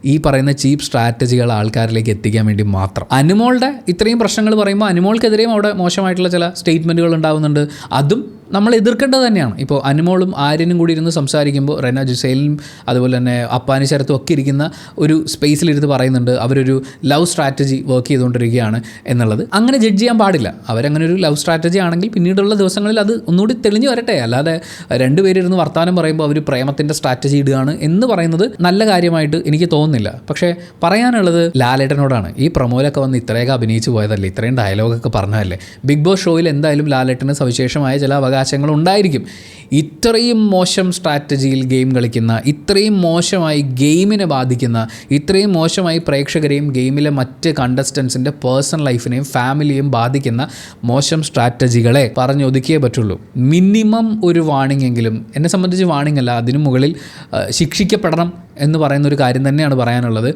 ഈ പറയുന്ന ചീപ്പ് സ്ട്രാറ്റജികൾ ആൾക്കാരിലേക്ക് എത്തിക്കാൻ വേണ്ടി മാത്രം. അനുമോളുടെ ഇത്രയും പ്രശ്നങ്ങൾ പറയുമ്പോൾ അനുമോൾക്കെതിരെയും അവിടെ മോശമായിട്ടുള്ള ചില സ്റ്റേറ്റ്മെൻറ്റുകൾ ഉണ്ടാകുന്നുണ്ട്. അതും നമ്മൾ എതിർക്കേണ്ടത് തന്നെയാണ്. ഇപ്പോൾ അനുമോളും ആര്യനും കൂടി ഇരുന്ന് സംസാരിക്കുമ്പോൾ റെന ജിസേലും അതുപോലെ തന്നെ അപ്പാനി ശരത്തും ഒക്കെ ഇരിക്കുന്ന ഒരു സ്പേസിലിരുന്ന് പറയുന്നുണ്ട് അവരൊരു ലവ് സ്ട്രാറ്റജി വർക്ക് ചെയ്തുകൊണ്ടിരിക്കുകയാണ് എന്നുള്ളത്. അങ്ങനെ ജഡ്ജ് ചെയ്യാൻ പാടില്ല. അവരങ്ങനെ ഒരു ലവ് സ്ട്രാറ്റജി ആണെങ്കിൽ പിന്നീടുള്ള ദിവസങ്ങളിൽ അത് ഒന്നുകൂടി തെളിഞ്ഞു വരട്ടെ. അല്ലാതെ രണ്ടുപേരിരുന്ന് വർത്തമാനം പറയുമ്പോൾ അവർ പ്രേമത്തിൻ്റെ സ്ട്രാറ്റജി ഇടുകയാണ് എന്ന് പറയുന്നത് നല്ല കാര്യമായിട്ട് എനിക്ക് തോന്നുന്നില്ല. പക്ഷേ പറയാനുള്ളത് ലാലേട്ടനോടാണ്. ഈ പ്രൊമോയിലൊക്കെ വന്ന് ഇത്രയൊക്കെ അഭിനയിച്ച് പോയതല്ലേ, ഇത്രയും ഡയലോഗൊക്കെ പറഞ്ഞതല്ലേ. ബിഗ് ബോസ് ഷോയിൽ എന്തായാലും ലാലേട്ടന് സവിശേഷമായ ചില അവകാശങ്ങളുണ്ടായിരിക്കും. ഇത്രയും മോശം സ്ട്രാറ്റജിയിൽ ഗെയിം കളിക്കുന്ന, ഇത്രയും മോശമായി ഗെയിമിനെ ബാധിക്കുന്ന, ഇത്രയും മോശമായി പ്രേക്ഷകരെയും ഗെയിമിലെ മറ്റ് കണ്ടസ്റ്റൻസിൻ്റെ പേഴ്സണൽ ലൈഫിനെയും ഫാമിലിയെയും ബാധിക്കുന്ന മോശം സ്ട്രാറ്റജികളെ പറഞ്ഞൊതുക്കിയേ പറ്റുള്ളൂ. മിനിമം ഒരു വാണിംഗ് എങ്കിലും, എന്നെ സംബന്ധിച്ച് വാണിംഗ് അല്ല, അതിനു മുകളിൽ ശിക്ഷിക്കപ്പെടണം എന്ന് പറയുന്നൊരു കാര്യം തന്നെയാണ് പറയാനുള്ളത്.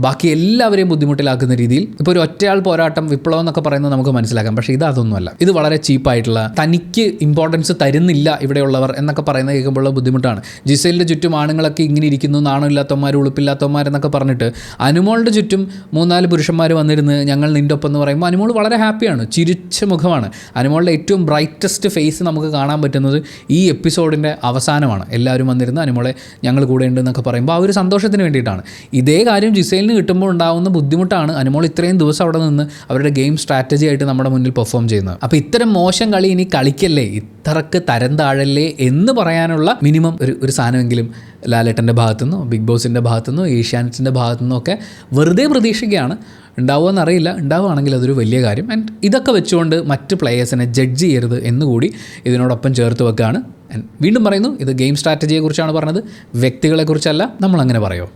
ബാക്കി എല്ലാവരെയും ബുദ്ധിമുട്ടിലാക്കുന്ന രീതിയിൽ ഇപ്പോൾ ഒരു ഒറ്റയാൾ പോരാട്ടം വിപ്ലവം എന്നൊക്കെ പറയുന്നത് നമുക്ക് മനസ്സിലാക്കാം. പക്ഷേ ഇത് അതൊന്നുമല്ല. ഇത് വളരെ ചീപ്പായിട്ടുള്ള, തനിക്ക് ഇമ്പോർട്ടൻസ് തരുന്നില്ല ഇവിടെയുള്ളവർ എന്നൊക്കെ പറയുന്നത് കേൾക്കുമ്പോഴുള്ള ബുദ്ധിമുട്ടാണ്. ജിസേലിൻ്റെ ചുറ്റും ആണുങ്ങളൊക്കെ ഇങ്ങനെ ഇരിക്കുന്നു, നാണമില്ലാത്തവന്മാർ, ഉളുപ്പില്ലാത്തവന്മാർ എന്നൊക്കെ പറഞ്ഞിട്ട് അനുമോളുടെ ചുറ്റും 3-4 പുരുഷന്മാർ വന്നിരുന്ന് ഞങ്ങൾ നിൻ്റെ ഒപ്പം എന്ന് പറയുമ്പോൾ അനുമോൾ വളരെ ഹാപ്പിയാണ്, ചിരിച്ച മുഖമാണ്. അനുമോളുടെ ഏറ്റവും ബ്രൈറ്റസ്റ്റ് ഫേസ് നമുക്ക് കാണാൻ പറ്റുന്നത് ഈ എപ്പിസോഡിൻ്റെ അവസാനമാണ്. എല്ലാവരും വന്നിരുന്ന് അനുമോളെ ഞങ്ങൾ കൂടെ ഉണ്ട് എന്നൊക്കെ പറയുമ്പോൾ ആ ഒരു സന്തോഷത്തിന് വേണ്ടിയിട്ടാണ്. ഇതേ കാര്യം ജിസേൽ കിട്ടുമ്പോൾ ഉണ്ടാകുന്ന ബുദ്ധിമുട്ടാണ് അനുമോൾ ഇത്രയും ദിവസം അവിടെ നിന്ന് അവരുടെ ഗെയിം സ്ട്രാറ്റജി ആയിട്ട് നമ്മുടെ മുന്നിൽ പെർഫോം ചെയ്യുന്നത്. അപ്പോൾ ഇത്തരം മോശം കളി ഇനി കളിക്കല്ലേ, ഇത്രക്ക് തരം താഴല്ലേ എന്ന് പറയാനുള്ള മിനിമം ഒരു സാധനമെങ്കിലും ലാലേട്ടൻ്റെ ഭാഗത്തുനിന്നോ ബിഗ് ബോസിൻ്റെ ഭാഗത്തുനിന്നോ ഏഷ്യാനെറ്റിൻ്റെ ഭാഗത്തുനിന്നോ ഒക്കെ വെറുതെ പ്രതീക്ഷിക്കുകയാണ്. ഉണ്ടാവുമെന്നറിയില്ല. ഉണ്ടാവുകയാണെങ്കിൽ അതൊരു വലിയ കാര്യം. ആൻഡ് ഇതൊക്കെ വെച്ചുകൊണ്ട് മറ്റ് പ്ലേയേഴ്സിനെ ജഡ്ജ് ചെയ്യരുത് എന്നുകൂടി ഇതിനോടൊപ്പം ചേർത്ത് വെക്കുകയാണ്. വീണ്ടും പറയുന്നു, ഇത് ഗെയിം സ്ട്രാറ്റജിയെക്കുറിച്ചാണ് പറഞ്ഞത്, വ്യക്തികളെക്കുറിച്ചല്ല. നമ്മളങ്ങനെ പറയുമോ?